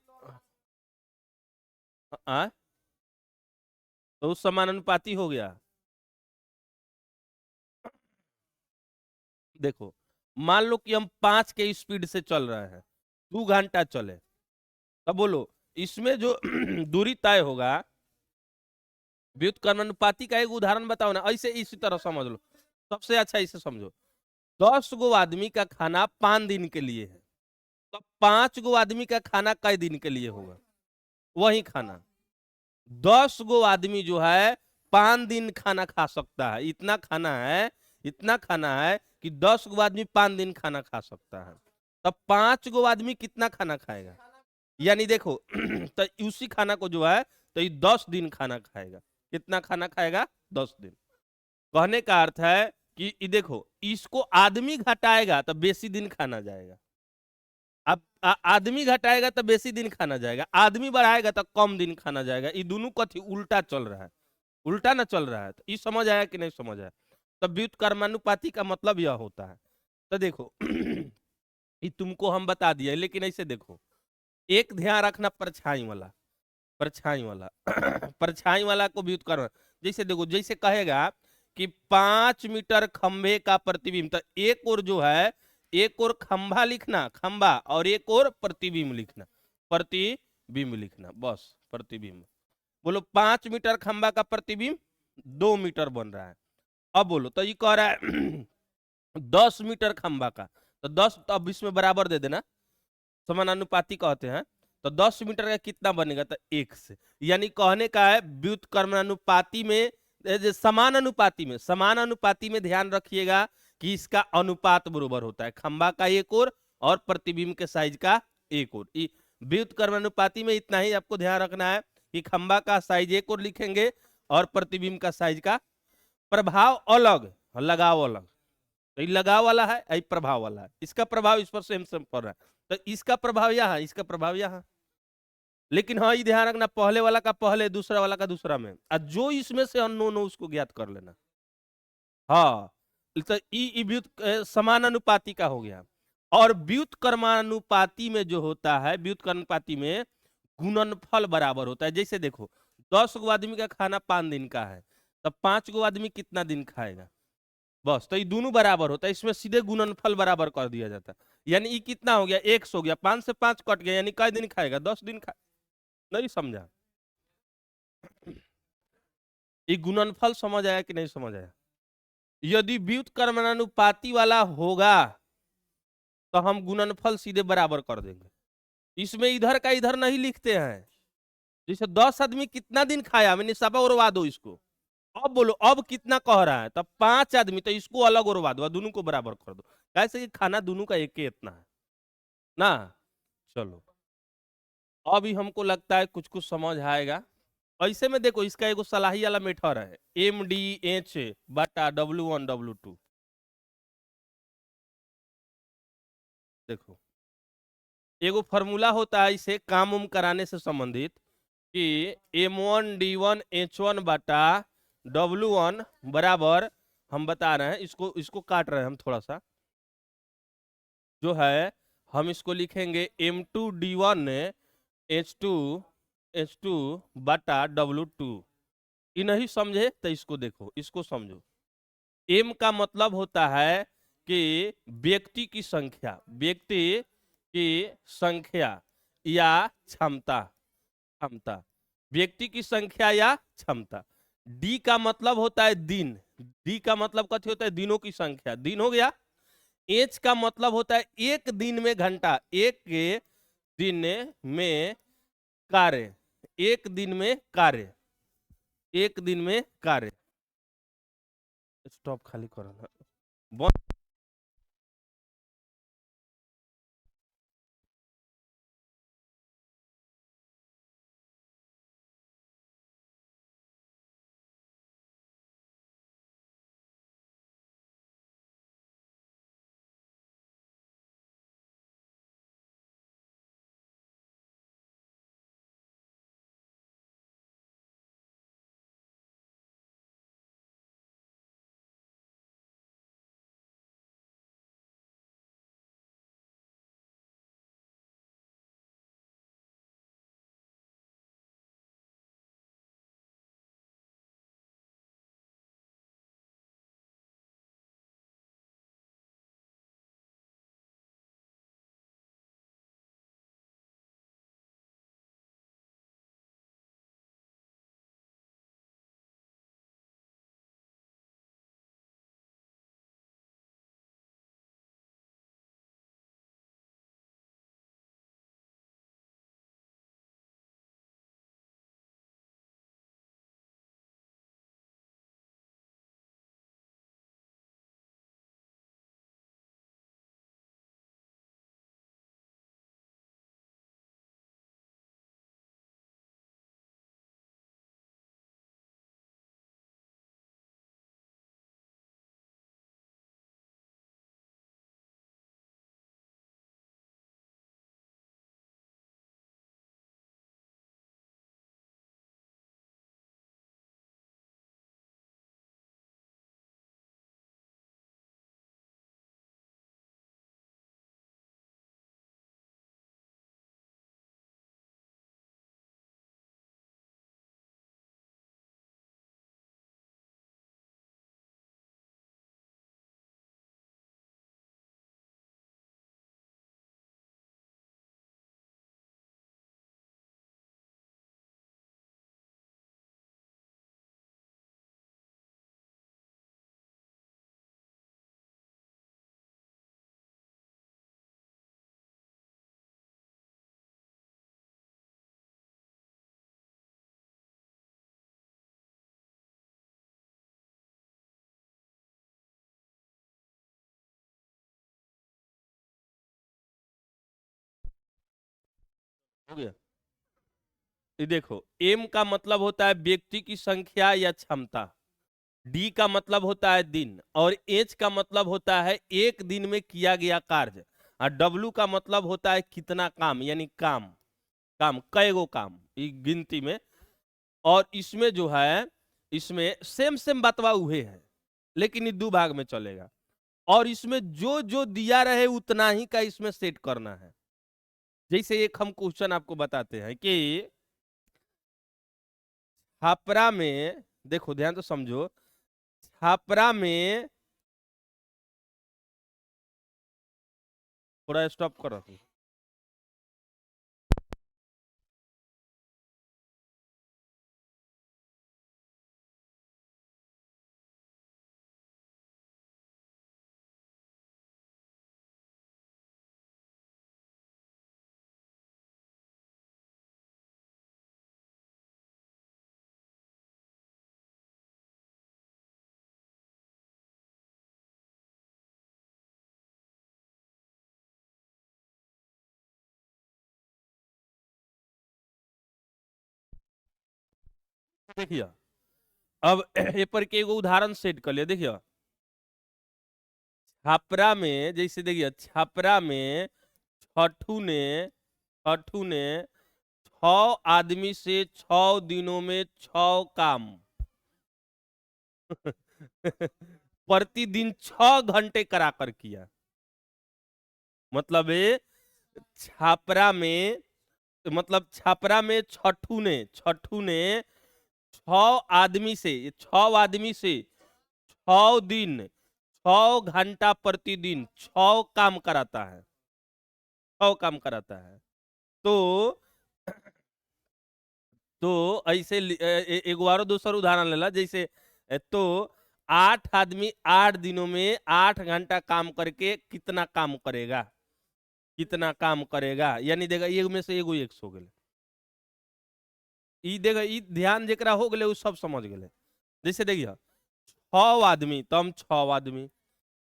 आ तो उस समानुपाती हो गया। देखो मान लो कि हम 5 के स्पीड से चल रहे हैं, 2 घंटा चले, तब बोलो इसमें जो दूरी तय होगा, व्युत्क्रमानुपाती का एक उदाहरण बताओ ना, ऐसे इसी तरह समझ लो, सबसे अच्छा इसे समझो। 10 गो आदमी का खाना 5 दिन के लिए है, तो 5 गो आदमी का खाना कई दिन के लिए होगा? वही खाना 10 गो आदमी जो है 5 दिन खाना खा सकता है। इतना खाना है, इतना खाना है कि 10 गो आदमी 5 दिन खाना खा सकता है। तब 5 गो आदमी कितना खाना खाएगा? यानी देखो तो उसी खाना को जो है तो ये 10 दिन खाना खाएगा। कितना खाना खाएगा? 10 दिन। कहने का अर्थ है कि ये देखो, इसको आदमी घटाएगा तो बेसी दिन खाना जाएगा। अब आदमी घटाएगा तो बेसी दिन खाना जाएगा, आदमी बढ़ाएगा तो कम दिन खाना जाएगा। ये दोनों कथी उल्टा चल रहा है, उल्टा ना चल रहा है। तो ये समझ आया कि नहीं समझ आया? तो व्युत्क्रमानुपाती का मतलब यह होता है। तो देखो ये तुमको हम बता दिए, लेकिन ऐसे देखो, एक ध्यान रखना, परछाई वाला, परछाई वाला परछाई वाला को व्युत्क्रम। जैसे देखो, जैसे कहेगा कि 5 मीटर खंभे का प्रतिबिंब, तो एक और जो है, एक और खंभा लिखना, खंभा, और एक और प्रतिबिंब लिखना, प्रतिबिंब लिखना, बस प्रतिबिंब। बोलो 5 मीटर खंभा का प्रतिबिंब 2 मीटर बन रहा है। अब बोलो तो ये कह रहा है 10 मीटर खंभा का, तो 10 तो अब इसमें बराबर दे देना, समानुपाती कहते हैं। तो 10 मीटर का कितना बनेगा? तो 1 से। यानी कहने का है व्युत्क्रमानुपाती में, समानुपाती में, समानुपाती में ध्यान रखिएगा कि इसका अनुपात बराबर होता है, खंभा का एक और प्रतिबिंब के साइज का एक और। व्युत्क्रमानुपाती में इतना ही आपको ध्यान रखना है कि खंभा का साइज एक और लिखेंगे और प्रतिबिंब का साइज का। प्रभाव अलग, लगाव अलग। तो ये लगाव वाला है, ये प्रभाव वाला है। इसका प्रभाव इस पर सेम सेम पड़ रहा है, तो इसका प्रभाव यहाँ, इसका प्रभाव यहाँ। लेकिन हाँ, ये ध्यान रखना, पहले वाला का पहले, दूसरा वाला का दूसरा में, और जो इसमें से अननोन हो उसको ज्ञात कर लेना। हाँ, तो समानुपाती का हो गया। और व्युत्क्रमानुपाती में जो होता है, व्युत्क्रमानुपाती में गुणनफल बराबर होता है। जैसे देखो, 10 गो आदमी का खाना 5 दिन का है, तब 5 गो आदमी कितना दिन खाएगा? बस, तो ये दोनों बराबर होता है, इसमें सीधे गुणनफल बराबर कर दिया जाता है। यानी ये कितना हो गया? 100 हो गया, 5 से 5 कट गया, यानी कई दिन खाएगा? 10 दिन खा। नहीं समझा? ये गुणनफल समझ आया कि नहीं समझ आया? यदि व्युत्क्रमानुपाती वाला होगा तो हम गुणनफल सीधे बराबर कर देंगे। इसमें इधर का इधर नहीं लिखते हैं। जैसे 10 आदमी कितना दिन खाया, मैंने सब उड़वा दो इसको। अब बोलो, अब कितना कह रहा है? तब 5 आदमी, तो इसको अलग उड़वा दो, दोनों को बराबर कर दो। कैसे कि खाना दोनों का एक ही इतना है ना। चलो, अभी हमको लगता है कुछ कुछ समझ आएगा। ऐसे में देखो, इसका एगो सलाही वाला मेथड है, MDH/W1W2। देखो, एगो फॉर्मूला होता है इसे काम उम कराने से संबंधित, कि M1D1H1/W1 बराबर, हम बता रहे हैं, इसको इसको काट रहे हैं हम थोड़ा सा, जो है हम इसको लिखेंगे M2D1H2 ये नहीं समझे तो इसको देखो, इसको समझो। एम का मतलब होता है कि व्यक्ति की संख्या, व्यक्ति की संख्या या क्षमता, क्षमता, व्यक्ति की संख्या या क्षमता। डी का मतलब होता है दिन, डी का मतलब कथी होता है? दिनों की संख्या, दिन हो गया। एच का मतलब होता है एक दिन में घंटा, एक के दिन में कार्य, एक दिन में कार्य, एक दिन में कार्य। स्टॉप खाली करो ना। हो गया। ये देखो, एम का मतलब होता है व्यक्ति की संख्या या क्षमता, डी का मतलब होता है दिन, और एच का मतलब होता है एक दिन में किया गया कार्य, और डब्लू का मतलब होता है कितना काम, यानी काम, काम कई गो काम ये गिनती में। और इसमें जो है, इसमें सेम सेम बतवा हुए है, लेकिन ये दो भाग में चलेगा। और इसमें जो जो दिया रहे उतना ही का इसमें सेट करना है। जैसे एक हम क्वेश्चन आपको बताते हैं कि छापरा में, देखो ध्यान तो समझो, छापरा में, थोड़ा स्टॉप करो। देखिए, अब ये पर के एगो उदाहरण सेट कर लिया। देखिए, छापरा में, जैसे देखिए छापरा में छठू ने 6 आदमी से 6 दिनों में 6 काम प्रतिदिन 6 घंटे कराकर किया। मतलब ये छापरा में, मतलब छापरा में छठू ने 6 आदमी से, ये 6 आदमी से 6 दिन 6 घंटा प्रतिदिन 6 काम कराता है, 6 काम कराता है। तो ऐसे एगो आरो दूसरा उदाहरण लेला, जैसे तो 8 आदमी 8 दिनों में 8 घंटा काम करके कितना काम करेगा, कितना काम करेगा, यानी देखा एक में से एगो एक हो गए। ई देखा, ई ध्यान जेकरा हो गए उ सब समझ गए। जैसे देखिए 6 आदमी, तो हम 6 आदमी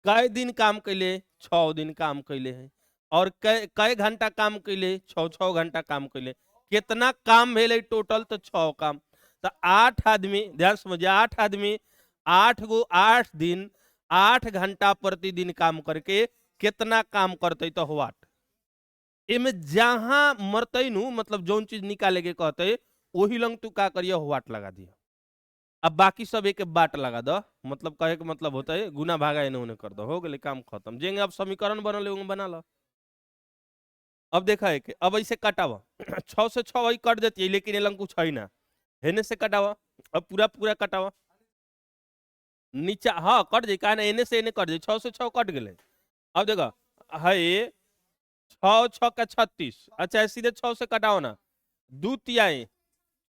कई दिन काम कैले, 6 दिन काम कैले हैं, और कई कई घंटा काम कैले, 6 6 घंटा काम कैले, कितना काम भेले टोटल, तो 6 काम। तो 8 आदमी, ध्यान समझिए, 8 आदमी 8 दिन 8 घंटा प्रतिदिन काम करके कितना काम करते, तो वाट एमे जहां मरते नु, मतलब जौन चीज निकाले के कहते वही लंग तू का करिए, वाट लगा दिया। अब बाकी सब एक बाट लगा दो, मतलब कहे के मतलब होता है गुना भागा इन्हें उन्हें कर दो, हो गए काम खत्म। जेंगे अब समीकरण बनल है बना लो। अब देखा है कि अब ऐसे कटावा 6 से 6 वही कट देती है, लेकिन ये कुछ है ना, हेने से कटावा, अब पूरा पूरा कटावा नीचा, हाँ कट जाए, कहा ना एने से एने कट जाए, 6 से 6 कट गए। अब देखो है 6 6 का 36, अच्छा सीधे 6 से कटाओ ना, 2 तिहाई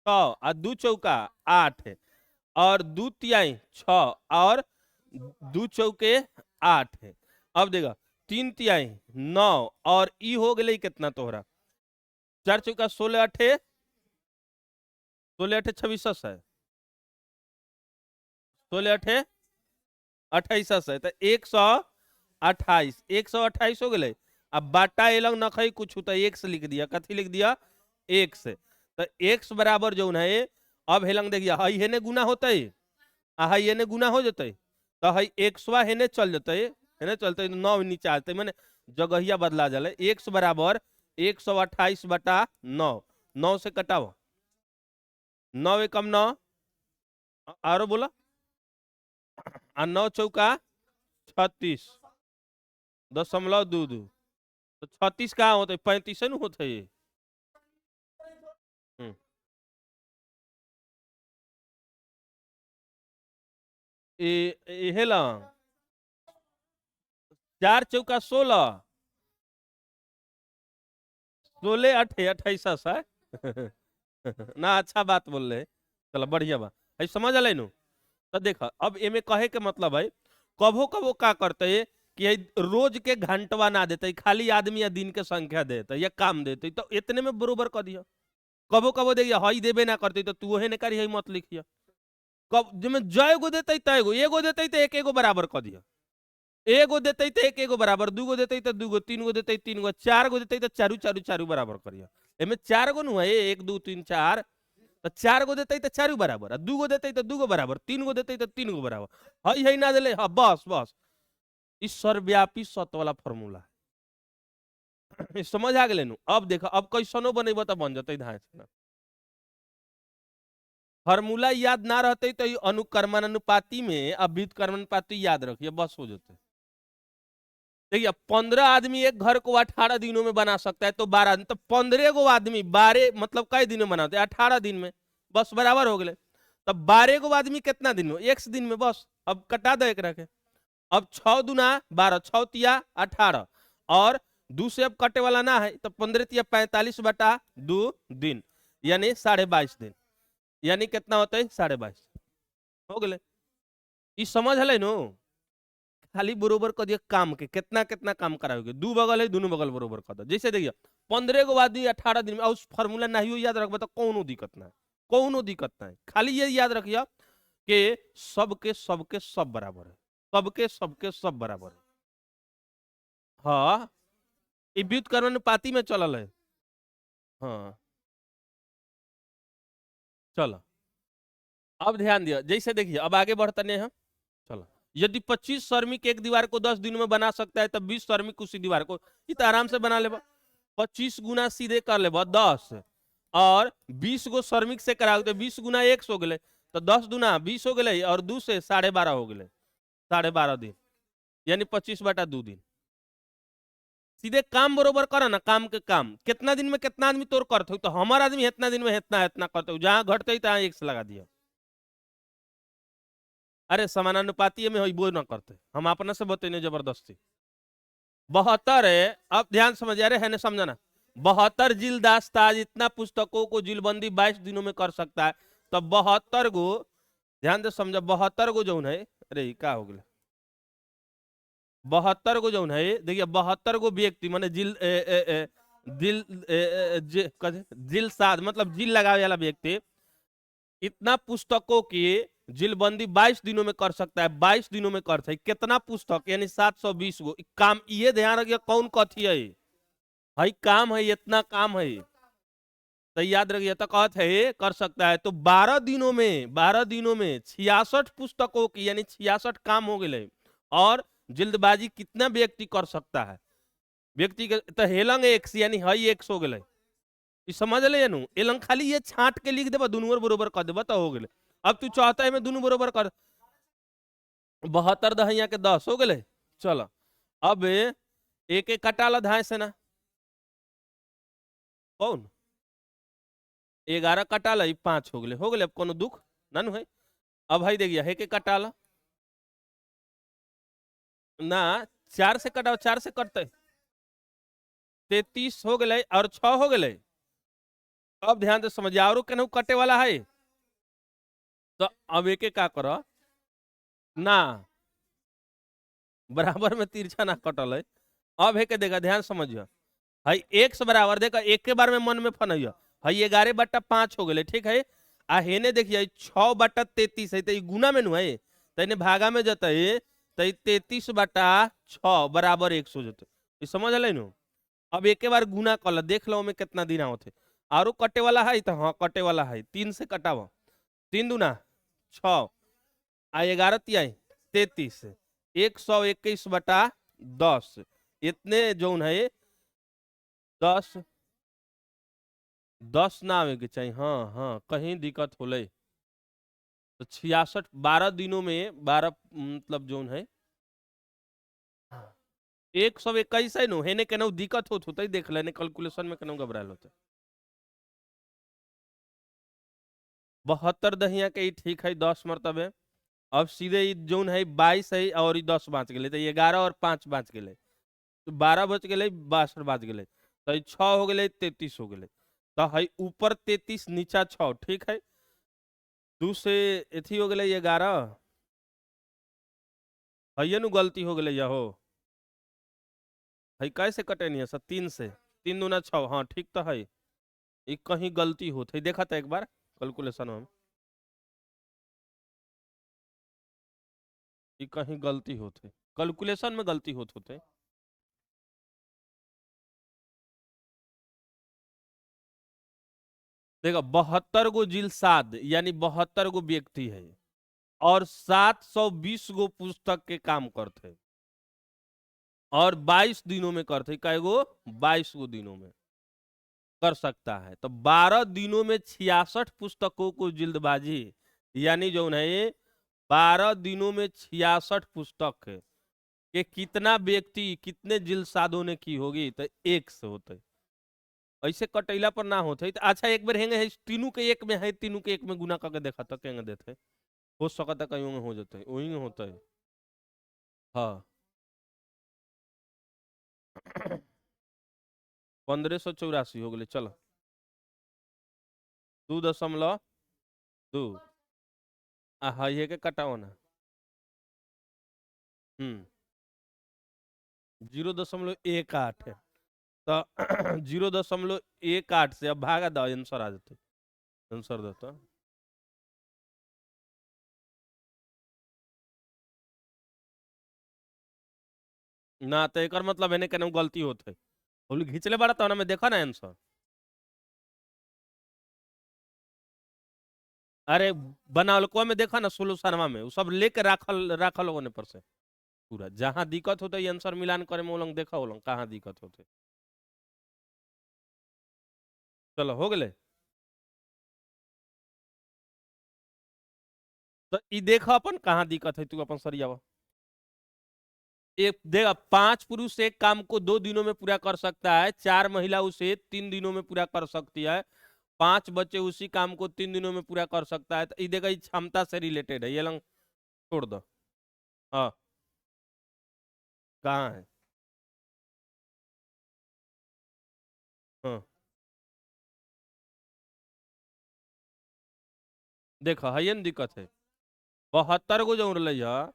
6 और 2 चौका 8 है, और 2 तिहाई 6 और 2 चौके 8 है। अब देखा 3 तिहाई 9, और ई हो गए कितना तोहरा, 4 चौका 16 8 16 8 26 है, 16 8 28 है, तो 128, 128 हो गए। अब बाटा एलंग न खई कुछ तो एक से लिख दिया, कथी लिख दिया, एक से। तो एक्स बराबर जो है, अब हेलंग देखिए हई हेने गुना होता है, हई हेने गुना हो जाते, तो हई एक्सवा हेने चल जाते, हेने चलते 9 नीचे आते, मैंने जगहिया बदला जाए। एक्स बराबर 128/9, 9 से कटाओ, 9 एकम 9, आरो बोला, 9 चौका 36.22, तो 36 कहाँ होते, 35 न होते ये। हम्म। हेला 4 चौका 16, 16 8 28 है ना, अच्छा बात बोल रहे, चलो बढ़िया बा, है समझ आए नु। तो देखा अब एमे कहे के मतलब है, कभो कभो का करते कि रोज के घंटवा ना देते, खाली आदमी या दिन के संख्या देते या काम देते, तो इतने में बरोबर कर दिया। कबो कबो देखिए हई देबे ना करते, तो तू ने करी, मत लिखिया। कब जिसमें जय गो देते तय गो, एगो देते तो एक एगो बराबर कर दिया। एगो देते तो एक एगो बराबर, दूगो देते तो दूगो, तीन गो देते तीन गो, चार गो देते तो चारू चारू चारू बराबर करिए। एमे चार गो नु है, एक दो तीन चार, तो चार गो देते तो चारू बराबर, दूगो देते तो दूगो बराबर, तीन गो देते तो तीन गो बराबर। हई है ना दिले, हाँ बस बस। इस सर्वव्यापी सत्य वाला फॉर्मूला समझ आ गए नु। अब देखो अब कैसनो बनेबो तो बन जते धाए से। फॉर्मूला याद ना रहते तो अनुक्रमानुपाती में अब व्युत्क्रमानुपाती याद रखिए, बस हो जाते। देखिए 15 आदमी एक घर को 18 दिनों में बना सकता है, तो 12 दिन, तो 15 गो आदमी 12 मतलब कई दिन में बनाते हैं? 18 दिन में, बस बराबर हो गए। तब 12 गो आदमी कितना दिन में? 1 दिन में, बस। अब कटा दो एक रखे। अब 6 दुना 12, 6 तिया 18, और 2 से अब कटे वाला ना है, तो 15 तिया 45/2 दिन, यानी 22.5 दिन, यानी कितना होता है? 22.5 हो गए। ई समझ है नो। खाली बरोबर कर दिया काम के, कितना कितना काम कराओगे, दू बगल है दोनों बगल बरोबर कर दो। जैसे देखिए 15 गो आदमी 18 दिन में, उस फॉर्मूला नहीं याद रखबे तो कोनो दिक्कत ना है, कोनो दिक्कत ना है। खाली ये याद रखिए कि सबके सबके सब बराबर है, सबके सबके सब बराबर है। हाँ, ये व्युत्क्रमानुपाती में चलल है। हाँ चलो, अब ध्यान दिया, जैसे देखिए अब आगे बढ़ते हैं हम। चलो, यदि 25 श्रमिक एक दीवार को 10 दिन में बना सकता है, तब 20 श्रमिक उसी दीवार को ये तो आराम से बना ले। 25 गुना सीधे कर ले 10, और 20 गो श्रमिक से करा, 20 गुना 1 हो गए, तो 10 दुना 20 हो गए, और 2 से 12.5 हो गए, 12.5 दिन, यानी 25/2 दिन। सीधे काम बरोबर करा ना, काम के काम कितना दिन में कितना आदमी तोड़ करते हो, तो हमारा आदमी इतना दिन में इतना इतना करते हो, जहां घटते तहाँ 1 से लगा दिया। अरे समानुपाती में हो ना करते, हम अपने से बतेने जबरदस्ती। 72 है, अब ध्यान समझ आ रहे है, समझना। 72 जिल्दास्ताज इतना पुस्तकों को जिलबंदी 22 दिनों में कर सकता है, तो 72 गो, ध्यान से समझा, 72 गो जो है, अरे क्या हो गया, 72 गो जो है, देखिए 72 गो व्यक्ति माने जिलसाद मतलब जिल लगावे वाला व्यक्ति इतना पुस्तकों की जिलबंदी 22 दिनों में कर सकता है, 22 दिनों में कर सकता है। कितना पुस्तक, यानी 720 गो काम। ये ध्यान रखिए कौन कथी है भाई, काम है, इतना काम है, तो याद रखिए, तो कहत है कर सकता है। तो 12 दिनों में, 12 दिनों में 66 पुस्तकों की, यानी 66 काम हो गए। और जल्दबाजी कितना व्यक्ति कर सकता है? व्यक्ति के तो हेलंग एक यानी हई 100 गए, समझ ले नु। एलंग खाली ये छांट के लिख देबा, दोनों बरोबर कर देबा तो हो गए। अब तू चाहता है मैं दोनों बरोबर कर, 72 दहिया के 10 हो गए। चलो, अब एक एक कटाला धाए से ना, कौन 11 कटाला 5 हो गए, हो गए। अब कोनो दुख ना नु है। अब भाई देखिए एक एक कटाला ना, 4 से कटाओ, 4 से कटते 33 हो गए, और 6 हो गए। अब ध्यान से समझिए, और केनहू कटे वाला है, तो अब एक एक का करो ना, बराबर में तिरछा ना कटल है। अब है के देखा, ध्यान समझिए, हई 1 से बराबर देखा, एक के बार में मन में फनइया, हई 11/5 हो गए, ठीक है। आ हेने देखिए 6/33 है, तो गुना में नु है, तो इन्हें भागा में जते, तो 33/6 बराबर 100 हो जाते, समझ ले नु। अब एक बार गुना कर देख लो में कितना दिन होते। आरो कटे वाला है, तो हाँ कटे वाला है, 3 से कटाव, 3 दूना 6, आ 11 तिया 33, 121/10, इतने जो है 10, 10 ना आवे के चाहिए। हाँ हाँ, कहीं दिक्कत होले, तो 66 12 दिनों में 12 मतलब जो है 121 है नो, हेने केनो दिक्कत होते देख लेने, कैलकुलेशन में केनो घबराल होते। 72 दहिया के ही ठीक है 10 मरतबे। अब सीधे जोन है 22 है, और 10 बच गए, तो 11 और 5 बच गए, तो 12 बच गए, 62 बच गए, तो 6 हो गए, 33 हो गए, तो है ऊपर 33 नीचा 6, ठीक है। 2 से एथी हो गए 11, है नु गलती हो गई हो, है कैसे कटे नहीं है सर, 3 से, 3 दूना 6, हाँ ठीक तो है। ये कहीं गलती होते है, देखा था एक बार कैलकुलेशन में, ये कहीं गलती होते, कैलकुलेशन में गलती होते। देखो 72 गो जिल्साद यानी 72 गो व्यक्ति है और 720 गो पुस्तक के काम करते और 22 दिनों में करते। कै गो? 22 गो दिनों में कर सकता है। तो 12 दिनों में 66 पुस्तकों को जिल्दबाजी यानी जो है 12 दिनों में 66 पुस्तक है कि कितना व्यक्ति कितने जिल्सादों ने की होगी? तो एक से होते। ऐसे कटैला पर ना होते। तो अच्छा एक बार हेंगे है तीनों के एक में है, तीनों के एक में गुना करके देखा तो केंगे देते हो सकता कहीं में हो जाते वही में होता है। हाँ 1584 हो गए। चलो 2.2 हाँ ये के कटाओ ना। 0.18 है तो 0.18 से अब भागा दो आंसर आ जाते। आंसर दो तो ना तो एक मतलब है कहने गलती होते बोली घिंचले बड़ा तो ना मैं देखा ना आंसर। अरे बनावलको में देखा ना सोलूशनवा में वो सब लेके राखल राखल होने पर से पूरा जहां दिक्कत होता है आंसर मिलान करे में वो लोग देखा वो लोग कहाँ दिक्कत होते। चलो हो गए। तो ई देखा अपन कहाँ दिक्कत है तू अपन सरियावा। एक देखा 5 पुरुष एक काम को 2 दिनों में पूरा कर सकता है, 4 महिला उसे 3 दिनों में पूरा कर सकती है, 5 बच्चे उसी काम को 3 दिनों में पूरा कर सकता है। तो ये देखा ये क्षमता से रिलेटेड है ये लोग छोड़ दो। हाँ कहाँ है? हाँ देखो है ये न दिक्कत है। 72 गो जो रही है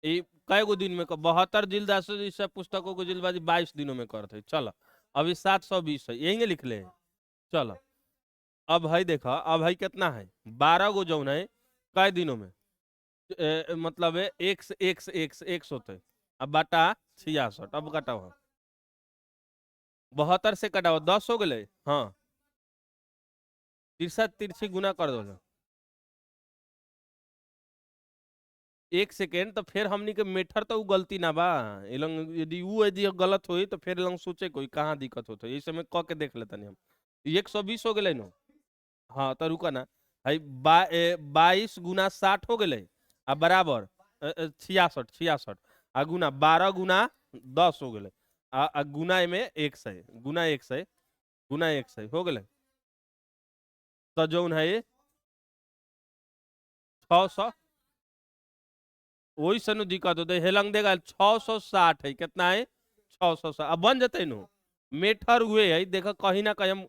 ये कई गो दिन में 72 जिल्दा से इस पुस्तकों को जिल्दबाजी 22 दिनों में करते। चलो अभी 720 है यही लिख ले। चलो अब है देखा अब है कितना है 12 गो जौन है कई दिनों में मतलब है एक सौ होते। अब बाटा 66 अब कटाओ 72 से कटाओ 10 हो गए। हाँ तिरसा तिरछी गुना कर दो। एक सेकेंड तो फिर हमनी के मेटर तो उ गलती ना बा। ये लोग यदि गलत हुई तो फिर लोग सोचे कोई कहाँ दिक्कत होता है इस समय क के देख लेता नहीं हम। 120 हो गए नो। हाँ तो रुका ना भाई 22 गुना 60 हो गए अब बराबर 66 आ गुना 12 गुना 10 हो गए आ गुना में 100 गुना 100 गुना 100 हो गए। तो जौन है 600 वही से नु दिक्कत होते हेलंग देगा 660 है कितना है 660 अब बन जाते नु मेटर हुए है देखो कहीं ना कहीं हम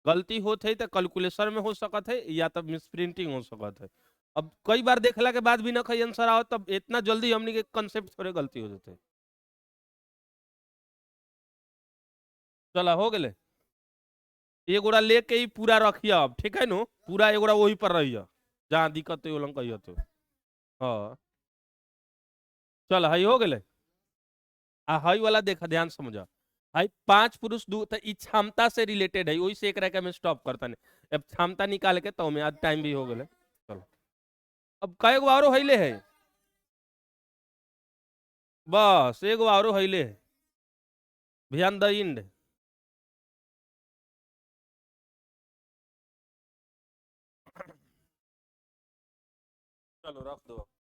गलती होते है तो कैलकुलेशन में हो सकत है या तो मिसप्रिंटिंग हो सकत है। अब कई बार देखला के बाद भी ना कहीं आंसर आओ तब इतना जल्दी हमनी के कंसेप्ट थोड़े गलती हो जाते। चला हो गए। एक गोड़ा लेके ही पूरा रखिए अब ठीक है नु पूरा एक गोड़ा वही पर रहिए जहाँ दिक्कत है वो लोग कहिए तो। हाँ चल हई हो गए। आ हई वाला देखा ध्यान समझा भाई 5 पुरुष दो तो ई क्षमता से रिलेटेड है वही से एक रह में स्टॉप करता नहीं अब क्षमता निकाल के तो में आज टाइम भी हो गए। चलो अब कई गो औरो हईले है बस एगो औरो हईले है ध्यान द इंड। चलो रख दो।